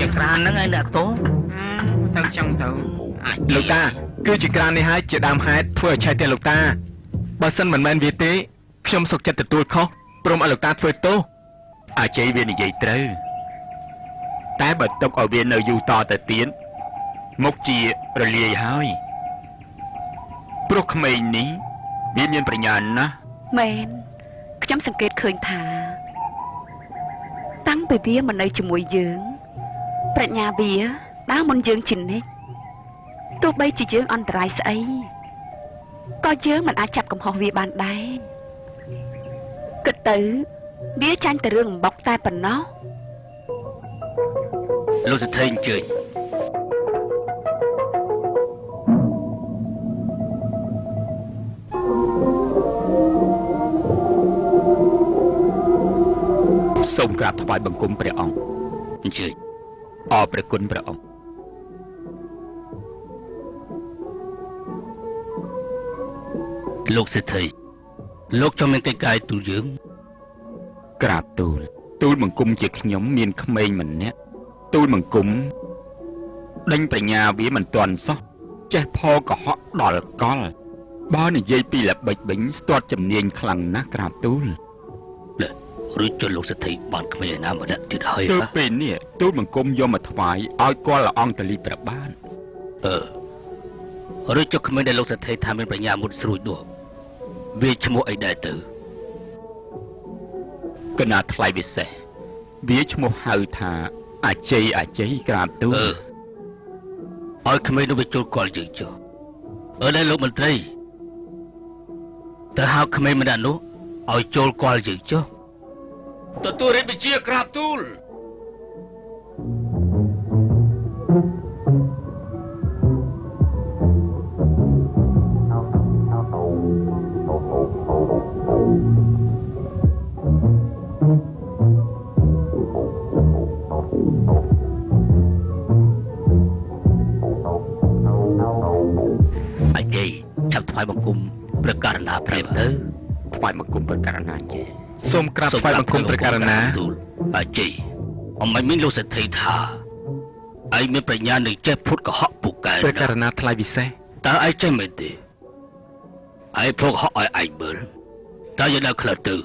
S1: ចក្រានហ្នឹងឯងដាក់តោ
S3: ទៅចង់ទៅលោកតាគឺជាក្រាននេះហើយជាដើមហេតុធ្វើឲ្យឆែកតែលោកតាបើសិនមិនមែនវាទេខ្ញុំសុខចិត្តទទួលខុស ព្រមឲ្យលោកតាធ្វើទោសអាជ័យវានិយាយត្រូវតែបើទុកឲ្យវានៅយូរតទៅទៀតមុខជារលាយហើយព្រោះក្មេងនេះវាមានប្រាជ្ញាណាស់
S2: មែនខ្ញុំសង្កេតឃើញថាតាំងពីវាមកនៅជាមួយយើងប្រាជ្ញាវាដើរមុនយើងជានិច្ចទោះបីជាយើងអន្តរាយស្អីក៏យើងមិនអាចចាប់កំហុសវាបានដែរគិតទៅវាចាញ់តែរឿងអំបុកតែប៉ុណ្ណោះ
S1: លោកសេដ្ឋីអញ្ជើញ
S3: សូមក្រាបថ្វាយបង្គំព្រះអង្គ
S1: អញ្ជើញ
S3: អរព្រះគុណព្រះអង្គ
S1: លោកសេដ្ឋីលោកចង់មានកិច្ចការទូលយើង
S3: ក្រាបទូលបង្គំជាខ្ញុំមានក្មេងម្នាក់ទូលបង្គំដេញប្រាជ្ញាវាមិនទាន់សោះចេះផលកុហកដល់កលបើនិយាយពីល្បិចវិញស្ទាត់ជំនាញខ្លាំងណាស់ក្រាបទូល
S1: ឬចុះលោកសេដ្ឋីបានក្មេងឯណាម្នាក់ទៀតហើយ
S3: ទៅពេលនេះទូលបង្គំយកមកថ្វាយឲ្យគាត់ละអង្គតលីព្រះបាន
S1: ឬចុះក្មេងដែលលោកសេដ្ឋីថាមានប្រាជ្ញាមុតស្រួយនោះវាឈ្មោះអីដែរទៅ
S3: កណាថ្លៃវិសេសវាឈ្មោះហៅថាអាជ័យក្រាបទូល
S1: ឲ្យក្មេងនោះវាចូលគាល់យើងចុះដែរលោកមន្ត្រីតើហៅក្មេងម្នាក់នោះឲ្យចូលគាល់យើងចុះទទួលរាជបញ្ជាក្រាបទូលអាជ័យចាប់ថ្វាយបង្គំព្រះករណាព្រមទៅ
S3: ថ្វាយបង្គំព្រះករណាជ័យសូមក្រាបថ្វាយបង្គំព្រះករណា
S1: អាជ័យអមមិនមានលោកសេដ្ឋីថាឯងមានប្រាជ្ញានឹងចេះភុតកុហកពូកែ
S3: ព្រះករណាថ្លៃពិសេស
S1: តើឯងចេះមែនទេឯងភុតកុហកឲ្យឯងមើលតើយ៉ាងណាខ្លះទៅ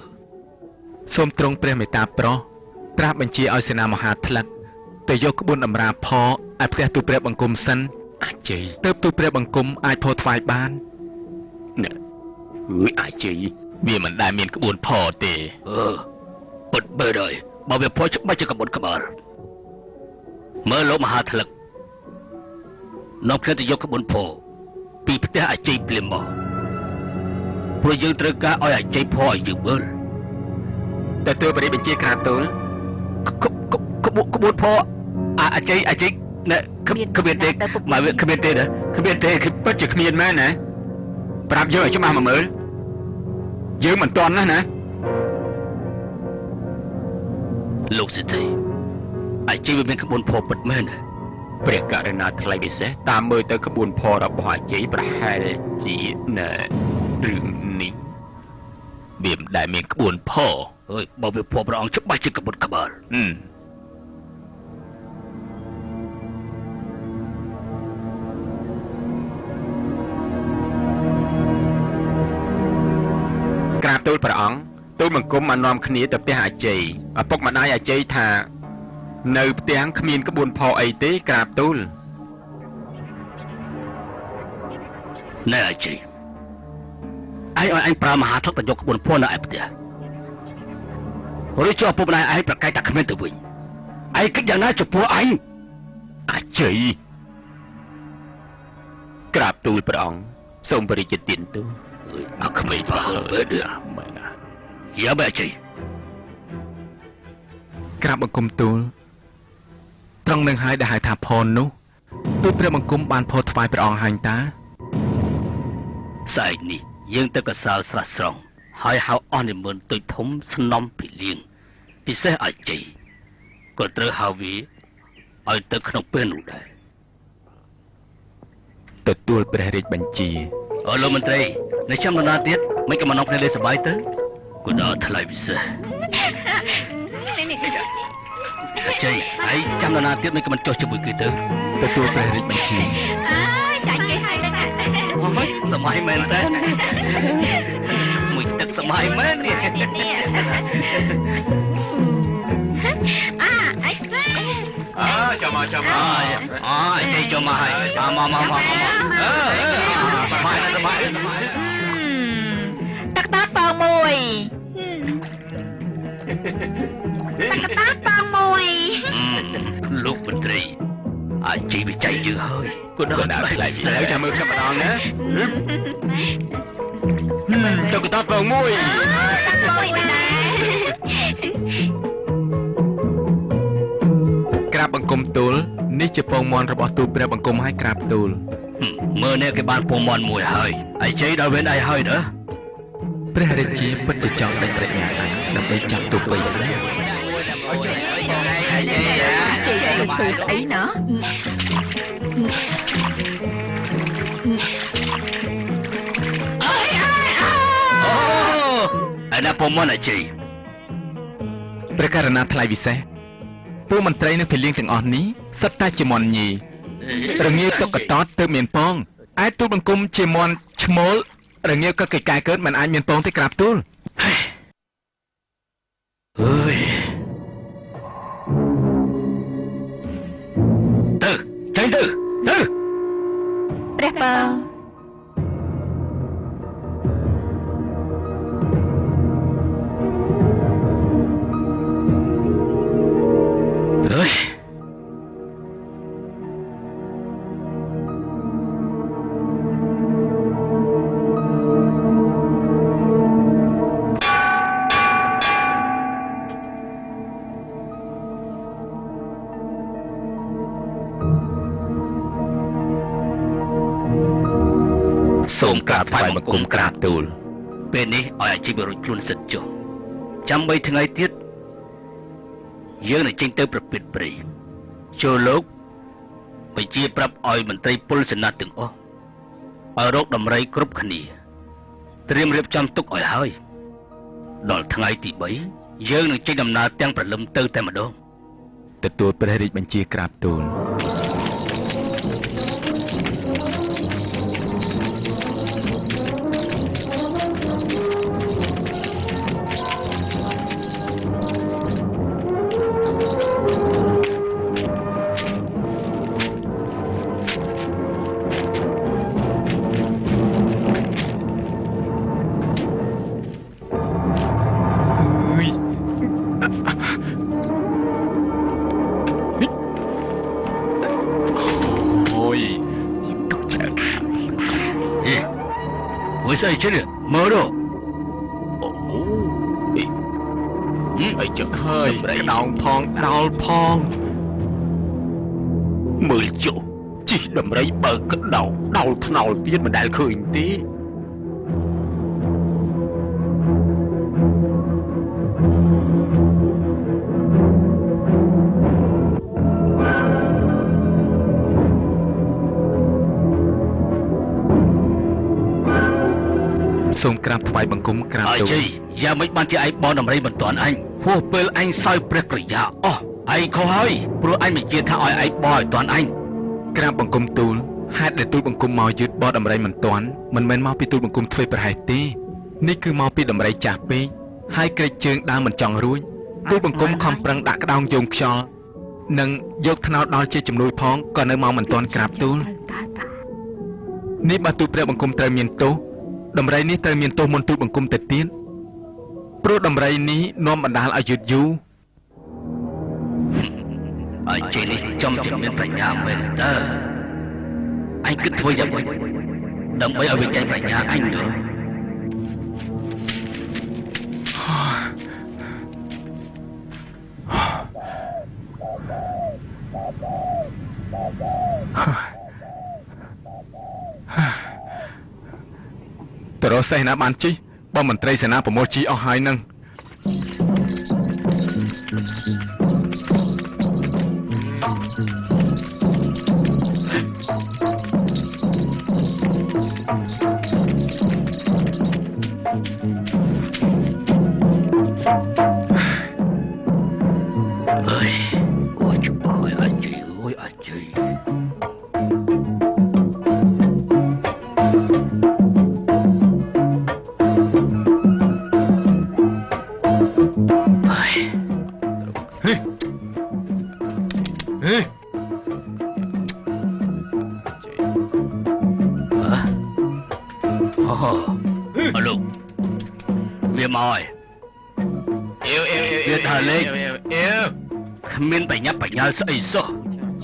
S3: សូមទ្រង់ព្រះមេត្តាប្រោសត្រាស់បញ្ជាឲ្យសេនាមហាថ្លឹកទៅយកក្បួនតម្រាផឲ្យផ្ទះទូព្រះបង្គំសិនអាជ័យទើបទូព្រះបង្គំអាចផោថ្វាយបានអាជ័យវាមិនដែលមានក្បួនផទេ
S1: ពិតបើហើយបើវាផច្បាស់ជាក្បួនក្បាលមើលលោកមហាថ្លឹកនាំគ្នាទៅយកក្បួនផពីផ្ទះអាជ័យភ្លាមមកព្រោះយើងត្រូវការឲ្យអាជ័យផឲ្យយើងមើល
S3: តែទើបបរិបញ្ជាក្រាបទូល
S1: ក្បួនផអាជ័យណែគ្មានទេមកវាគ្មានទេណាគ្មានទេគឺ
S3: ពិតជាគ្មានមែនណាប្រាប់យើងឲ្យច្បាស់មកមើលយើងមិនទាន់ណា
S1: លោកសេដ្ឋីអាជ័យវាមានក្បួនផពិតមែន
S3: ព្រះករណាថ្លៃពិសេសតាមមើលទៅក្បួនផរបស់អាជ័យប្រហែលជារឿងនេះវាមិនដែលមានក្បួនផ
S1: អើយបើវាផព្រះអង្គច្បាស់ជាក្បួនក្បាល
S3: ក្រាបទូលព្រះអង្គទូលបង្គំបាននាំគ្នាទៅផ្ទះអាជ័យឪពុកម្ដាយអាជ័យថានៅផ្ទះគ្មានក្បួនផអីទេក្រាបទូល
S1: ណែអាជ័យឯងឲ្យអញប្រើមហាថកទៅយកក្បួនផនៅឯផ្ទះឬចុះឪពុកម្ដាយឯងប្រកែកតែគ្មានទៅវិញឯងគិតយ៉ាងណាចំពោះអញ
S3: អាជ័យក្រាបទូលព្រះអង្គសូមបរិជ្ជទានទូល
S1: អាក្មេងប្រហើបដែរមែនយ៉ាបែជ័យ
S3: ក្រាបបង្គំទូលត្រង់នឹងហើយដែលហៅថាផននោះទូលព្រះបង្គំបានផោថ្វាយព្រះអង្គហើយតា
S1: ស្អែកនេះយើងទៅកសាលស្រះស្រង់ហើយហៅអស់និមន្តទុយធំស្នំពីលៀងពិសេសអាជ័យក៏ត្រូវហៅវាឲ្យទៅក្នុងពេលនោះដែរ
S3: ទទួលព្រះរាជបញ្ជា
S1: លោកមន្ត្រីនៅចាំនរណាទៀតមិនក៏មកនាំគ្នាលេងសប្បាយទៅគុណដល់ថ្លៃពិសេសជ័យហើយចាំនរណាទៀតមិនក៏មិនចុះជាមួយគេទៅ
S3: ទទួលព្រះរាជបញ្ជា
S2: ចាញ់គេហើយហ្នឹង
S1: អូយសម័យមែនតើមួយទឹកសម mai men ni.
S2: Ai Cram.
S3: Chào mai.
S1: Chị cho mai. Mau. Mai nó mai.
S2: Tắt bong mùi. Tắt bong mùi.
S1: Lúc mình tri. Chị bị chạy dữ hơi. Cô
S3: Còn đã lại bị léo cha mưa khắp đòn nữa. Tôi có tát vào môi.
S2: Tắt mùi mà nè.
S4: ក្រាបបង្គំទូលនេះជាពងមន់របស់ទូលព្រះបង្គំឲ្យក្រាបទូល
S1: មើលនេះគេបានពងមន់មួយហើយឯជ័យដល់វេនឯហើយណា
S4: ព្រះរាជាពិតជាចង់ដេញប្រាជ្ញាឯងដើម្បីចាប់ទូបីដែរ
S2: Chị từ ấy nữa.
S1: អូឯណាពងមន់ឯជ័យ
S4: ព្រះករណាថ្លៃវិសេសពួកមន្ត្រីនៅភីលៀងទាំងអស់នេះសិតតែជាមន់ញីរងាវទុកកតតទៅមានពងឯទូលបង្គំជាមន់ឈ្មោលរងាវក៏កិច្ចការកើតមិនអាចមានពងទេក្រាបទូល
S1: អើយទៅចេញទៅ
S2: ព្រះបើ
S1: អើយ
S4: សូមក្រាបថ្វាយបង្គំក្រាបទូល
S1: ពេលនេះឲ្យអាជីពរួចខ្លួនសិតចុះចាំ3ថ្ងៃទៀតយើងនឹងចេញទៅប្រពៃព្រៃចូលលោកបញ្ជាប្រាប់ឲ្យមន្ត្រីពលសេនាទាំងអស់ឲ្យរកដំរីគ្រប់គ្នាត្រៀមរៀបចំទុកឲ្យហើយដល់ថ្ងៃទី3យើងនឹងចេញដំណើរទាំងព្រលឹមទៅតែម្ដង
S4: ទទួលព្រះរាជបញ្ជាក្រាបទូល
S1: Ôi sao chứ nè, mơ đâu.
S4: Ây trời ơi, cái đau phong Mười chỗ chỉ đầm rấy bờ cái đầu thnào tiết mà đại khởi tí Xông krap thoại bằng cúng krap
S1: Ai chi, giờ mấy ban chị ai bỏ đầm rấy bằng toàn anh. Hô bê anh soi bê kỷ dạ. Anh không hơi, bố anh mình chia thả ai bỏ toàn anh.
S4: Krap bằng cúng tùl, hát để tùl bằng cúng màu dứt bỏ đầm rấy bằng toàn. Mình men mau pi tùl bằng cúng thuê bà hai tí. Ní cứ mau pi đầm rấy chạc bê. Hai cây chương đa mình chọn ruồi. Tùl bằng cúng không prăng đã cái đau dùng cho. Nâng dốc thao đó chia chùm nuôi phong. Còn nơi mau mình toàn krap tùl. Ní bà tùl bê bằng cúng trời miền tố. ដំរីនេះត្រូវមានទោសមុនទូលបង្គំទៅទៀតព្រោះដំរីនេះនាំបណ្ដាលឲ្យយឺតយូរ
S1: Ai chiនេះចំជំនាញប្រាជ្ញាមែនតើអញគិតធ្វើយ៉ាងម៉េចដើម្បីឲ្យវាចេញប្រាជ្ញាអញទៅ
S4: តរសេះណាបានជីបើមន្ត្រីសេនាប្រមូលជីអស់ហើយនឹង
S1: Ơi, ôi chú ơi anh chị ơi anh chị. អលោកវាមកហើយ
S3: អេវអេវអេវ
S1: វាដើរលេង
S3: អេវ
S1: គ្មានបញ្ញាប់បញ្ញាល់ស្អីសោះ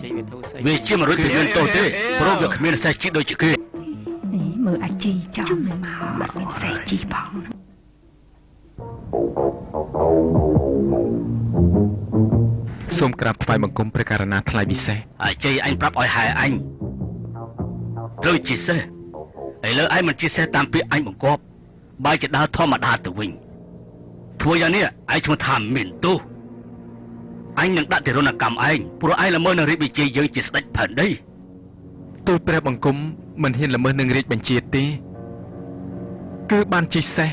S3: ជ័យវាធូរស្អី
S1: វាជាមនុស្សពីមានទោសទេព្រោះវាគ្មានសេះជីដូចជាគេ
S2: នេះមើលអាជីចំមកមានសេះជីផង
S4: សូមក្រាបថ្វាយបង្គំព្រះករណាថ្លៃពិសេស
S1: អាជ័យអញប្រាប់ឲ្យហែអញត្រូវជាសេះឥឡូវឯងមិនជាសេះតាមពាក្យអញបង្គាប់បើជាដើរធម្មតាទៅវិញធ្វើយ៉ាងនេះឯងឈ្មោះថាមានទោសអញនឹងដាក់ទរណកម្មឯងព្រោះឯងល្មើសនឹងរៀបបញ្ជាយើងជាស្ដេចផែនដី
S4: ទូលព្រះបង្គំមិនហ៊ានល្មើសនឹងរាជបញ្ជាទេគឺបានជិះសេះ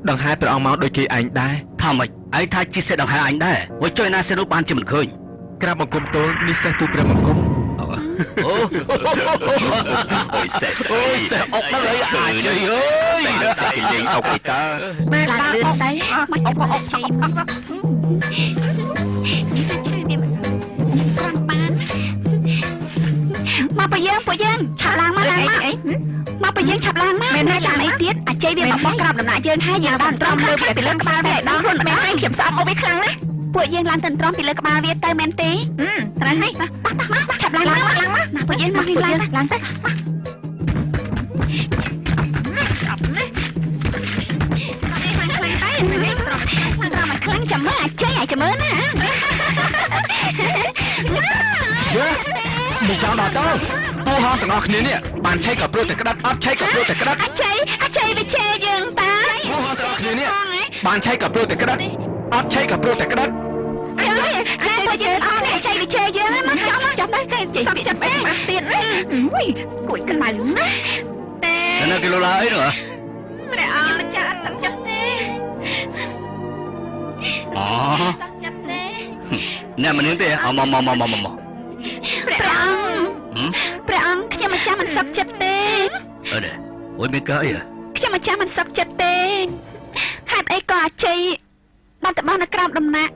S4: ដង្ហែព្រះអង្គមកដូចគេឯងដែរ
S1: ថាម៉េចឯងថាជាសេះដង្ហែអញដែរហើយចុយណាសេះនោះបានជាមិនឃើញ
S4: ក្រាបបង្គំទូលនេះសេះទូលព្រះបង្គំ
S1: អូ
S3: អើយសេះស្អី
S1: អូយសេះអុកដល់ហើយអាជ័យអើយ
S3: សេះលេងអុកអីតើ
S2: ពេលឡើងលឿនទៅមកអុកអុកជីអុកជីទៀតគ្រាន់បានមកបើយើងឆាប់ឡើងមកឡើងមកបើយើងឆាប់ឡើងមកមិនថាចាំអីទៀតអាជ័យវាមកបោះក្រាបដំណាក់យើងហើយយើងបានត្រង់លើពីលើក្បាលវាដល់ខ្លួនមិនឲ្យខ្ញុំស្អប់អុកវាខ្លាំងណាស់ពួកយើងឡើងទៅត្រង់ពីលើក្បាលវាទៅមែនទេត្រូវហើយមកឆាប់ឡើងមកណាពួកយើងមកឡើងទៅខ្លាំងចាំមើលអាជ័យអាចាំមើលណា
S4: នេះចង់ដល់ទៅពូហងទាំងអស់គ្នានេះបានឆៃក៏ព្រោះតែក្តាប់អត់ឆៃក៏ព្រោះតែក្តាប់
S2: អាជ័យវាជេរយើងតា
S4: ពូហងទាំងអស់គ្នានេះបានឆៃក៏ព្រោះតែក្តាប់អត់ឆៃក៏ព្រោះតែក្តាប់
S2: ហើយបើយើងអត់អាជ័យវាជេរយើងមកចាប់ទៅគេជ័យវាចាប់ឯងមកទៀតគួយក្តៅណាស់តែ
S1: នៅគីឡូឡាអីនោះ
S2: ព្រះអង្គម្ចាស់អត់សឹកចិត្តទេ
S1: អូ
S2: សឹកចិត្តទេ
S1: អ្នកមិននឹងទេអមក
S2: ព្រះអង្គខ្ញុំម្ចាស់មិនសឹកចិត្តទេ
S1: អឺនេះអូយមានកើអី
S2: ខ្ញុំម្ចាស់មិនសឹកចិត្តទេហេតុអីក៏អាជ័យបានទៅបោះនៅក្រោមដំណាក់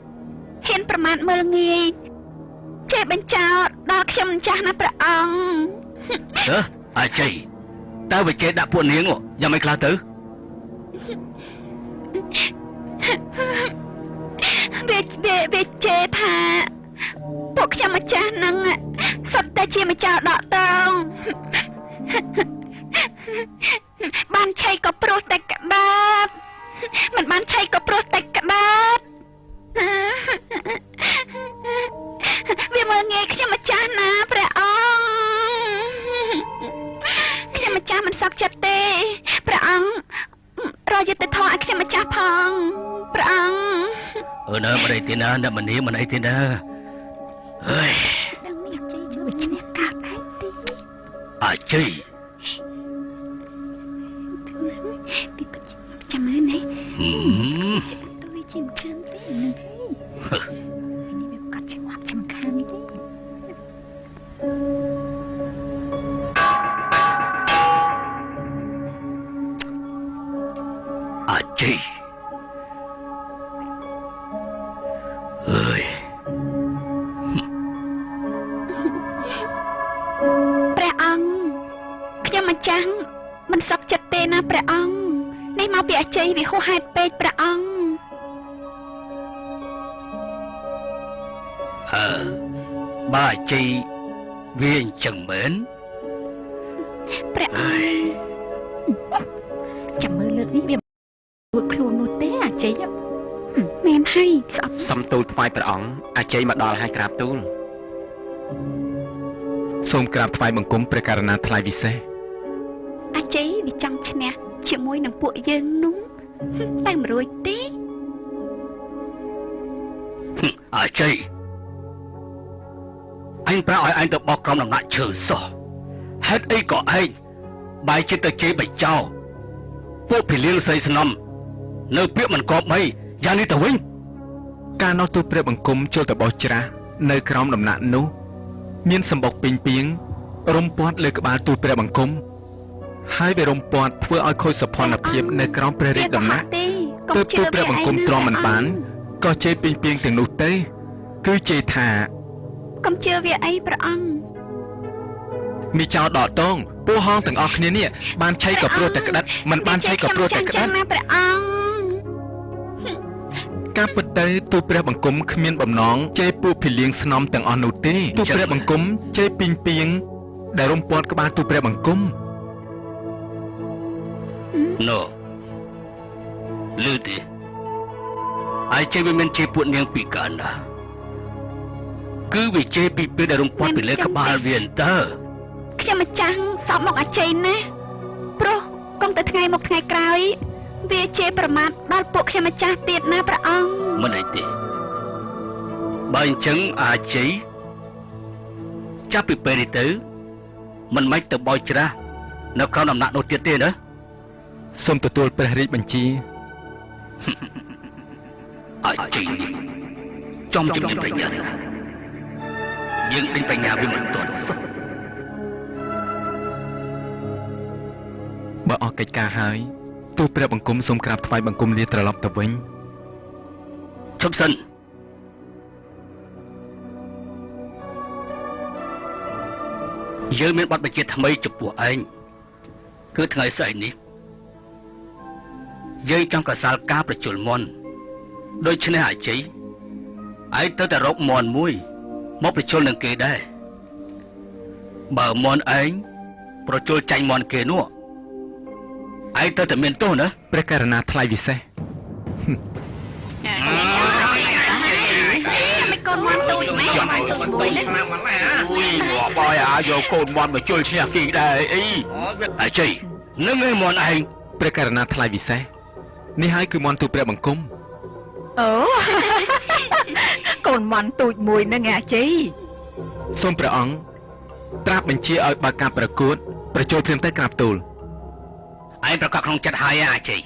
S2: ហ៊ានប្រមាថមើលងាយជេរបញ្ចោតដល់ខ្ញុំម្ចាស់ណាព្រះអង្គ
S1: អាជ័យតើវិជ័យដាក់ពួកនាងយ៉ាងមិនខ្លះទៅ
S2: វាជេរថាពួកខ្ញុំម្ចាស់នឹងសុទ្ធតែជាម្ចាស់ដកតងបានឆៃក៏ព្រោះតែក្តាប់មិនបានឆៃក៏ព្រោះតែក្តាប់វាមើលងាយខ្ញុំម្ចាស់ណាព្រះអង្គខ្ញុំម្ចាស់មិនសឹកចិត្តទេព្រះអង្គរយុទ្ធធម៌ឲ្យខ្ញុំម្ចាស់ផងព្រះអង្គ
S1: នៅមិនអីទេណាអ្នកមនីមិនអីទេណាអើយ
S2: ដឹងមានជ័យជួយឈ្នះកាត់ដែរទី
S1: អាជ័យ
S2: ពីចាំមើលណា
S1: ហឹម
S2: ទៅវាជាមិនខានទេនឹងនេះវាកាត់ឆ្ងាប់ចំខានទេ
S1: អាជ័យអើយ
S2: ព្រះអង្គខ្ញុំម្ចាស់មិនសឹកចិត្តទេណាព្រះអង្គនេះមកពីអាជ័យវាហួសហេតុពេកព្រះអង្គ
S1: បើអាជ័យវាអញ្ចឹងមែន
S2: ព្រះអង្គចាំមើលលើកនេះវារួចខ្លួននោះទេអាជ័យមែនហើយស្អប់
S3: សំទូលថ្វាយព្រះអង្គអាជ័យមកដល់ហើយក្រាបទូល
S4: សូមក្រាបថ្វាយបង្គំព្រះករណាថ្លៃពិសេស
S2: អាជ័យវាចង់ឈ្នះជាមួយនឹងពួកយើងនោះតែមិនរួចទេ
S1: អាជ័យអញប្រាប់ឲ្យអញទៅបោះក្រុមដំណាក់ឈើសោះហេតុអីក៏ឯងបែរចិត្តទៅជេរបិចោពួកភីលៀងស្រីស្នំនៅពាក្យមិនគប់អីយ៉ាងនេះទៅវិញ
S4: កាលនោះទូលព្រះបង្គំចូលទៅបោះច្រាសនៅក្រោមដំណាក់នោះមានសម្បុកពីងពីងរំពាត់លើក្បាលទូលព្រះបង្គំហើយវារំពាត់ធ្វើឲ្យខូចសោភ័ណភាពនៅក្រោមព្រះរាជដំណាក់ទើបទូលព្រះបង្គំទ្រាំមិនបានក៏ជេរពីងពីងទាំងនោះទៅគឺជេរថា
S2: កុំជឿវាអីព្រះអង្គ
S4: ទ មានចោលដកតងពូហងទាំងអស់គ្នានេះបានឆៃក៏ព្រោះតែក្តិតមិនបានឆៃក៏ព្រោះតែក្តិត
S2: ណាព្រះអង្គ
S4: ការពិតទៅទូលព្រះបង្គំគ្មានបំណងជេរពួកភីលៀងស្នំទាំងអស់នោះទេទូលព្រះបង្គំជេរពីងពីងដែលរំពាត់ក្បាលទូលព្រះបង្គំ
S1: No លឺទេអាយជេរវាមានជេរពួកនាងពីកាលណាគឺវាជេរពីពេលដែលរំពាត់ពីលើក្បាលវាតើ
S2: ខ្ញុំម្ចាស់សក់មកអាចេណាព្រោះកុំតែថ្ងៃមកថ្ងៃក្រោយវាជេរប្រមាថដល់ពួកខ្ញុំម្ចាស់ទៀតណាព្រះអង្គ
S1: មិនអីទេបើអញ្ចឹងអាចជ័យចាប់ពីពេលនេះទៅមិនមិនទៅបោចច្រាស់នៅក្រោមដំណាក់នោះទៀតទេណា
S4: សូមទទួលព្រះរាជបញ្ជា
S1: អាចជ័យនេះចំជំនាញប្រាជ្ញាណាយើងដេញបញ្ញាវាមិនទាន់សោះ
S4: បើអស់កិច្ចការហើយទូលព្រះបង្គំសូមក្រាបថ្វាយបង្គំលាត្រឡប់ទៅវិញ
S1: ឈប់សិនយើងមានបទបញ្ជាថ្មីចំពោះឯងគឺថ្ងៃស្អែកនេះយើងចង់កសាលការប្រជុលមន់ដូច្នេះអាជ័យឯងទៅតែរកមន់មួយមកប្រជុលនឹងគេដែរបើមន់ឯងប្រជុលចាញ់មន់គេនោះឯងទៅតែមានទោសណា
S4: ព្រះករណាថ្លៃវិសេស
S2: មិនកូនមន់ទូចម៉ែចាំទូចមួយនេះ
S1: អូយបើយកកូនមន់មកជុលឈ្នះគេដែរអីអាជ័យនឹងឯងមន់ឯង
S4: ព្រះករណាថ្លៃវិសេសនេះហើយគឺមន់ទូលព្រះបង្គំ
S2: អូ កូនមន់ទូចមួយហ្នឹងអាជី
S4: សូមព្រះអង្គត្រាស់បញ្ជាឲ្យបើកការប្រកួតប្រជុលព្រាមទៅក្រាបទូល
S1: ឯងប្រកាសក្នុងចិត្តហើយអាជ័យ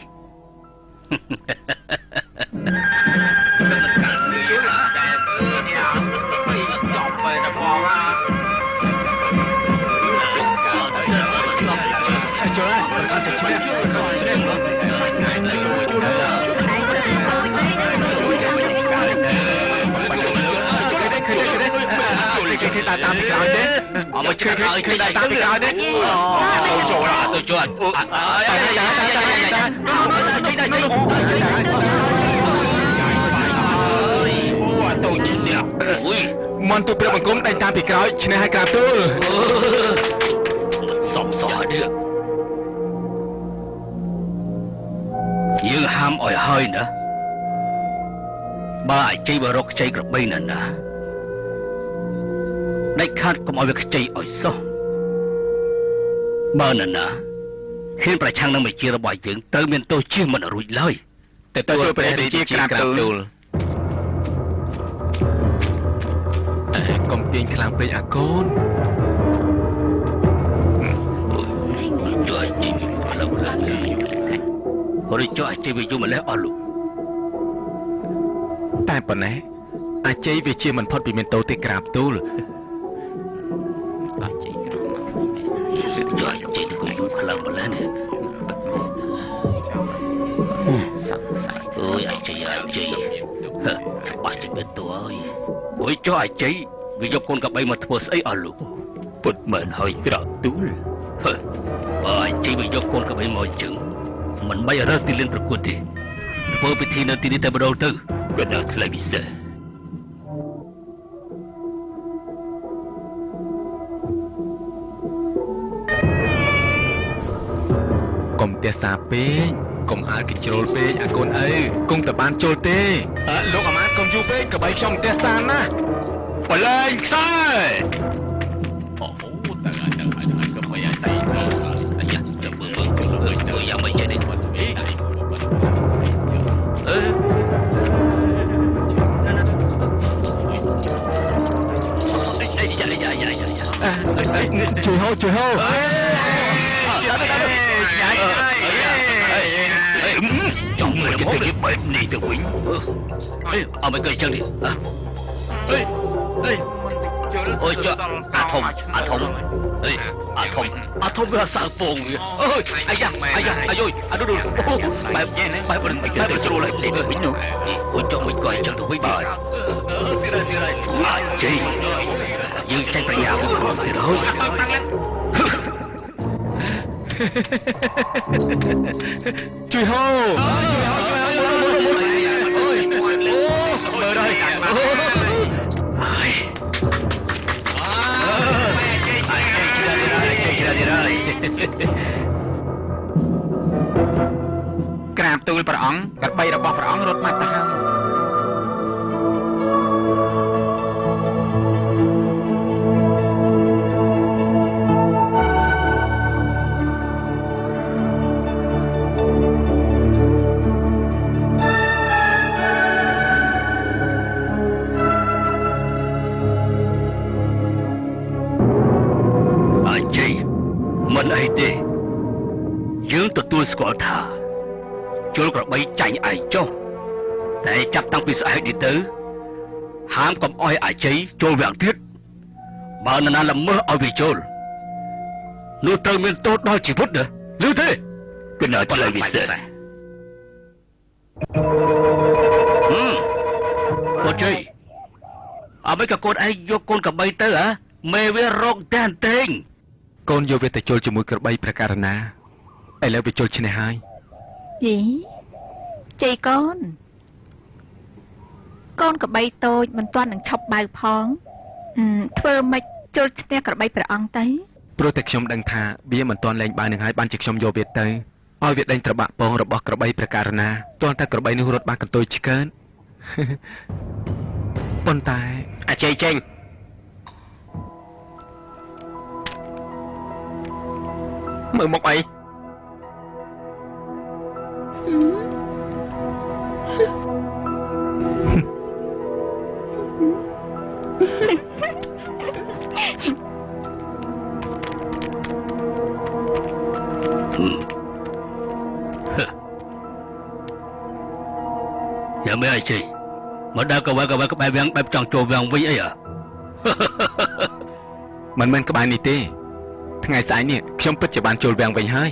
S4: គេតាមពីក្រោយទេអត់មកជឿគេតាមពីក្រោយទេទៅចូលមន់ទូព្រះបង្គំដេញតាមពីក្រោយឈ្នះឲ្យក្រាបទូល
S1: សំសោះនេះយើងហាមឲ្យហើយណាបើអាជ័យបរកខ្ចីក្របីណាស់ណាដាច់ខាតកុំឲ្យវាខ្ចីឲ្យសោះបើណាណាហ៊ានប្រឆាំងនឹងមេជារបស់យើងត្រូវមានទោសជាមិនរួចឡើយ
S4: តែទៅព្រះរាជាក្រាបទូលកុំទាញខ្លាំងពេកអាកូន
S1: ជួយជីវិតខ្លួនឡើងហើយជួយជីវិតយកម្លេះអស់លោក
S4: តែប៉ុណ្ណេះអាជ័យវាជាមិនផុតពីមានទោសទេក្រាបទូល
S1: ជួយជីវិតខ្លួនខ្លាំងម្លេះនេះសង្ស័យអូយអាជ័យបាច់ជីវិតទៅហើយអូយជួយអាជ័យវាយកកូនកបីមកធ្វើស្អីអស់លោកពុតមែនហើយក្រាបទូលបើអាជ័យវាយកកូនកបីមកចឹងមិនបីរើសទីលានប្រកួតទេធ្វើពិធីនៅទីនេះតែម្ដងទៅក៏ដល់ថ្លៃពិសេស
S4: កុំទះសាពេកកុំអើគេជ្រុលពេកអាកូនអើគង់តែបានចូលទេលោកអាម៉ាតកុំយូរពេកកបីខ្ញុំទះសាណាបលែងខ្សែ
S1: អូតែក៏មិនអាចទៅអាយ៉ាទៅមើលយ៉ាងមិនចេះទេ
S4: ជួយហូ
S1: ចង់មើលគេទៅបែបនេះទៅវិញអត់មិនគេចឹងទេអូយចុះអាធំវាសើពងវាអូយអាយ៉ាអាយុយអាឌូបែបមិនគេទៅស្រួលហើយវិញនោះអូយចុះមិនក៏ចឹងទៅវិញបាទជ័យ យើងចេញប្រញាប់ទៅស្អីរហូត
S4: ជួយហូក្រាបទូលព្រះអង្គក្របីរបស់ព្រះអង្គរត់មកទៅហើយ
S1: មិនអីទេយើងទទួលស្គាល់ថាជលក្របីចាញ់ឯងចុះតែចាប់តាំងពីស្អែកនេះទៅហាមកុំអោយអាជ័យចូលវាំងទៀតបើនរណាល្មើសឲ្យវាចូលនោះត្រូវមានទោសដល់ជីវិតណាឮទេគណៈថ្លៃវិសេសអូជ័យអើមិនក៏កូនឯងយកកូនក្របីទៅហ៎មេវារកតែនទេង
S4: កូនយកវាទៅជុលជាមួយក្របីប្រការណាឥឡូវវាជុលឈ្នះហើយ
S2: យីជ័យកូនក្របីតូចមិនទាន់នឹងឈប់បៅផងធ្វើមិនជុលឈ្នះក្របីព្រះអង្គទៅ
S4: ព្រោះតែខ្ញុំដឹងថាវាមិនទាន់លែងបៅនឹងហើយបានជាខ្ញុំយកវាទៅឲ្យវាដេញត្របាក់ពងរបស់ក្របីប្រការណាទាល់តែក្របីនោះរត់បានកន្ទុយឆ្កើនប៉ុន្តែ
S3: អាជ័យចេញមើលមកអី
S1: យ៉ាមេអីជិមកដល់ក្បែរក្បែរវាំងបែបចង់ចូលវាំងវិញអី
S4: មិនមែនក្បែរនេះទេថ្ងៃស្អែកនេះខ្ញុំពិតជាបានចូលវាំងវិញហើយ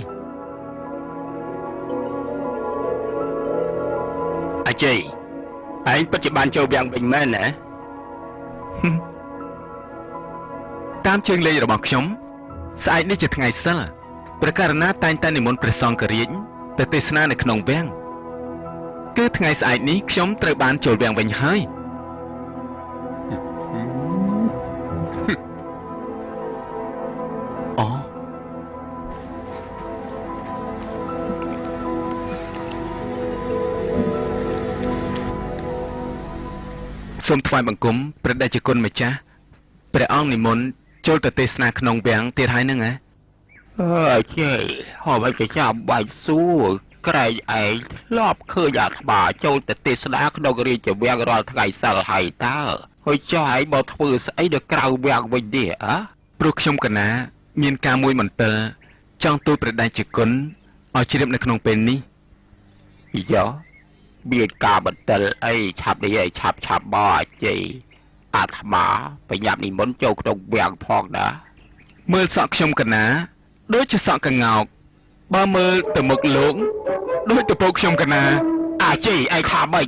S3: អាជ័យឯងពិតជាបានចូលវាំងវិញមែនណា
S4: តាមជើងលេខរបស់ខ្ញុំស្អែកនេះជាថ្ងៃសិលព្រះករណាតែងតែនិមន្តព្រះសង្ឃរាជទៅទេសនានៅក្នុងវាំងគឺថ្ងៃស្អែកនេះខ្ញុំត្រូវបានចូលវាំងវិញហើយអូសូមថ្វាយបង្គំព្រះតេជគុណម្ចាស់ព្រះអង្គនិមន្តចូលទៅទេសនាក្នុងវាំងទៀតហើយហ្នឹងហ៎
S3: ជ័យហៅឲ្យចាំបាច់សួរក្រែងឯងធ្លាប់ឃើញអាត្មាចូលទៅទេសនាក្នុងរាជវាំងរាល់ថ្ងៃសិលហើយតើហើយចាយមកធ្វើស្អីនៅក្រៅវាំងវិញនេះ
S4: ព្រោះខ្ញុំកណាមានការមួយមន្ទិលចង់ទូលព្រះតេជគុណឲ្យជ្រាបនៅក្នុងពេលនេះ
S3: យោមានការបន្ទិលអីឆាប់នេះឲ្យឆាប់មកអាជ័យអាត្មាបញ្ញាប់និមន្តចូលក្នុងវាំងផងណា
S4: មើលសក់ខ្ញុំកណាដូចជាសក់កងោកបើមើលទៅមុខលោកដូចទៅពោកខ្ញុំកណា
S3: អាជ័យឯងថាម៉េច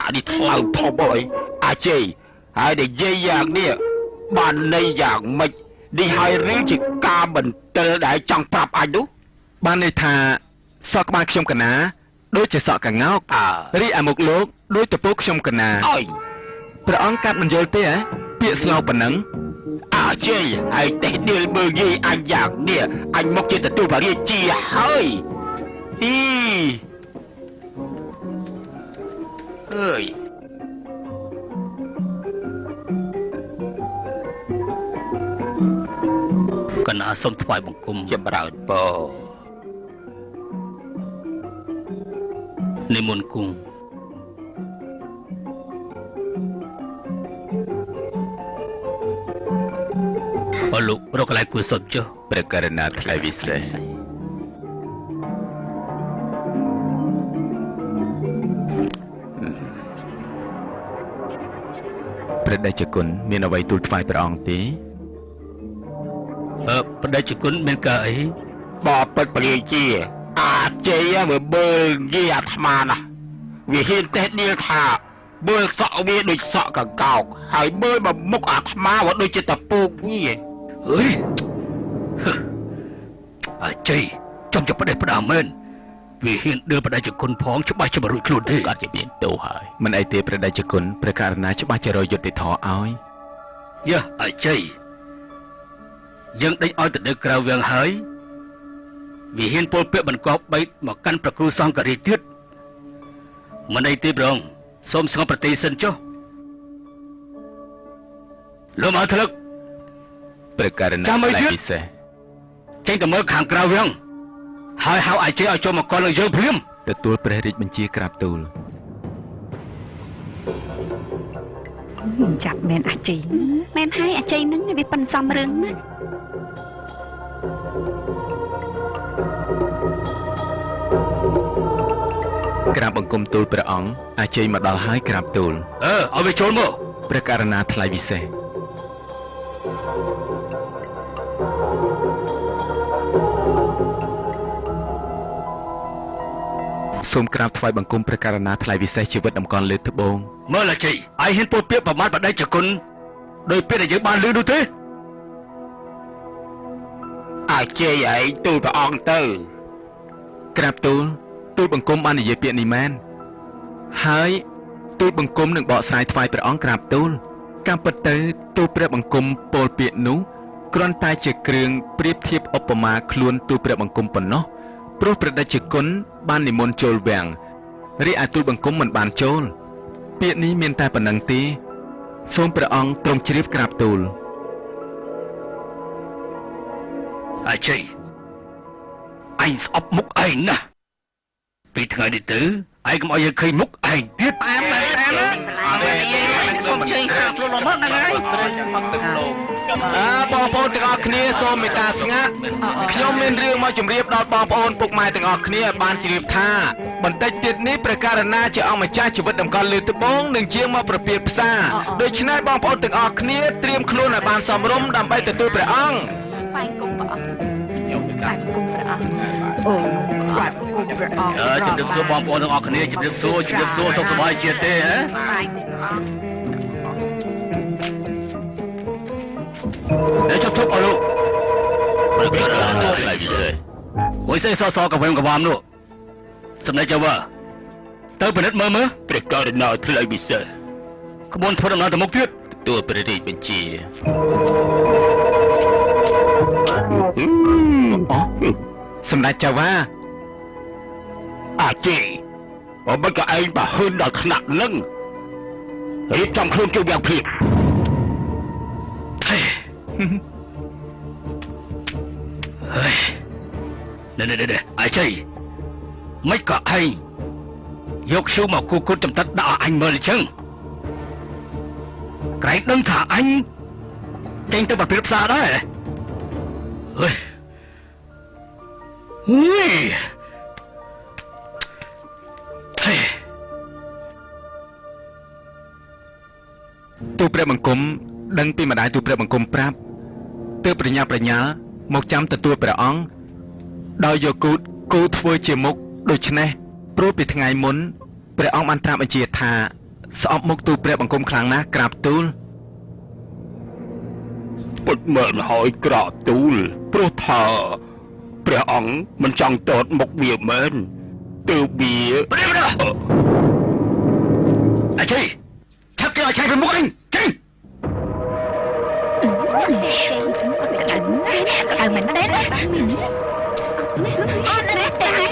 S3: អានេះថ្លៅធំអើយអាជ័យហើយនិយាយយ៉ាងនេះបានន័យយ៉ាងម៉េចនេះហើយរឿងជាការបន្ទិលដែលចង់ប្រាប់អញនោះ
S4: បានន័យថាសក់ក្បាលខ្ញុំកណាដូចជាសក់កងោករីឯមុខលោកដូចទៅពោកខ្ញុំកណា
S3: អើយ
S4: ព្រះអង្គកាត់មិនយល់ទេហ៎ពាក្យស្លោកប៉ុណ្ណឹង
S3: អាជ័យហើយទេឌីលមើលយាយអញយ៉ាងនេះអញមកជាទទួលបរិយាជាហើយអើយក
S1: ណាសូមថ្វាយបង្គំ
S3: ចម្រើនពរ
S1: និមន្តគង់អរលោករកកន្លែងគួរសុទ្ធចុះ
S3: ព្រះករណាថ្លៃវិសេស
S4: ព្រះតេជគុណមានអ្វីទូលថ្វាយព្រះអង្គទេ
S1: ព្រះតេជគុណមានការអី
S3: បបិទ្ធព្រះរាជាអាជ័យវាមើលងាយអាត្មាណាវាហ៊ានទេឌីលថា បើសក់វាដូចសក់កកោកហើយបើមកមុខអាខ្មៅដូចជាតពូកនេះ
S1: អើយអាជ័យចំចាប់ផ្ដេសផ្ដាមែនវាហ៊ានដើរបដិជគុណផងច្បាស់ជាមិនរួចខ្លួនទេ
S3: គាត់ជាមានទោសហើយ
S4: មិនអីទេព្រះតេជគុណព្រះករណាច្បាស់ជារយុទ្ធធរឲ្យ
S1: យ៉ាអាជ័យយើងដេញឲ្យទៅនៅក្រៅវាំងហើយវាហ៊ានពលពាកបង្កប់បីមកកាន់ប្រគ្រូសង្ឃរាជទៀតមិនអីទេប្រងសូមស្ងប់ប្រតិសិនចុះលោកមហាធលឹក
S4: ព្រះករណា
S1: ចាំឲ្យ
S4: ថ្លៃ
S1: ទៀត
S4: ពិសេស
S1: ចេញទៅមើលខាងក្រៅវាំងហើយហៅអាជ័យឲ្យចូលមកកល់នឹងយើងភ្លាម
S4: ទទួលព្រះរាជបញ្ជាក្រាបទូល
S5: ចាប់មែនអាជី
S2: មែនហើយអាជ័យនឹងវាប៉ិនសំរឿងណាស់
S4: ក្រាបបង្គំទូលព្រះអង្គអាជ័យមកដល់ហើយក្រាបទូល
S1: ឲ្យវាចូលមក
S4: ព្រះករណាថ្លៃពិសេសសូមក្រាបថ្វាយបង្គំព្រះករណាថ្លៃពិសេសជីវិតតម្កល់លើត្បូង
S1: មើលអាជ័យអាយហ៊ានពលពាកប្រមាថបដិជគុណដោយពេលដែលយើងបានលឺនោះទេ
S3: អាចេឯងទូលព្រះអង្គទៅ
S4: ក្រាបទូលបង្គំបាននិយាយពាក្យនេះមែនហើយទូលបង្គំនឹងបកស្រាយថ្វាយព្រះអង្គក្រាបទូលកម្មពិតទៅទូលព្រះបង្គំពោលពាក្យនោះគ្រាន់តែជាគ្រឿងប្រៀបធៀបឧបមាខ្លួនទូលព្រះបង្គំប៉ុណ្ណោះព្រោះព្រះតេជគុណបាននិមន្តចូលវាំងរីឯទូលបង្គំមិនបានចូលពាក្យនេះមានតែប៉ុណ្្នឹងទេសូមព្រះអង្គទ្រង់ជ្រាបក្រាបទូល
S1: អាជ័យអញស្អប់មុខឯងណាស់ពីថ្ងៃនេះទៅឯងកុំឲ្យយើងឃើញមុខឯងទៀត
S5: តាមសូមជើញសាប់លោកមកហ្នឹងហើយ
S4: បងប្អូនទាំងអស់គ្នាសូមមេត្តាស្ងាត់ខ្ញុំមានរឿងមកជម្រាបដល់បងប្អូនពុកម៉ែទាំងអស់គ្នាឲ្យបានជ្រាបថាបន្តិចទៀតនេះព្រះករណាជាអង្គម្ចាស់ជីវិតតម្កល់លើត្បូងនឹងជាងមកប្រពាតផ្សារដូច្នេះបងប្អូនទាំងអស់គ្នាត្រៀមខ្លួនឲ្យបានសមរម្យដើម្បីទទួលព្រះអង្គ
S2: ថ្វាយគុំព្រះអង្គ
S5: បាត់គុំព្រះអង្គអូបាត់គុំព្រះអង្គ
S1: ជំរាបសួរបងប្អូនទាំងអស់គ្នាជំរាបសួរសុខសប្បាយជាទេហ៎
S2: ថ្វាយគុំព្រះអង្គ
S1: ជប់អស់លោកព្រះករណាថ្លៃពិសេសមួយសេសកវែងកវាមនោះសម្ដេចចៅវ៉ាទៅពិនិត្យមើលព្រះករណាថ្លៃពិសេសក្បួនធ្វើដំណើរទៅមុខទៀតទទួលព្រះរាជបញ្ជា
S4: សម្ដេចចៅវ៉ា
S3: អាចេបើមិនក៏ឯងបើហ៊ានដល់ថ្នាក់នឹងរៀបចំខ្លួនជួយយ៉ាងភ្លាម
S1: ហើយនេះអាជ័យមិនក៏ឯងយកឈូមកគូគុតចំតិតដាក់ឲ្យអញមើលអញ្ចឹងក្រែងដឹងថាអញចេញទៅប្រព្រឹត្តផ្សារដែរហេ
S4: ទូលព្រះបង្គំដឹងពីម្ដាយទូលព្រះបង្គំប្រាប់ទើបប្រញាប់ប្រញាល់មកចាំទទួលព្រះអង្គដោយយកគូធ្វើជាមុខដូច្នេះព្រោះពីថ្ងៃមុនព្រះអង្គបានត្រាប់បញ្ជាថាស្អប់មុខទូលព្រះបង្គំខ្លាំងណាស់ក្រាបទូល
S3: ពុតមើលហើយក្រោកទូលព្រោះថាព្រះអង្គមិនចង់តតមុខវាមែនទើបវា
S1: អាជ័យឆាប់គេឲ្យឆាយពីមុខអញចេញ
S2: ក្តៅមែនទេណាអូននេះតែអា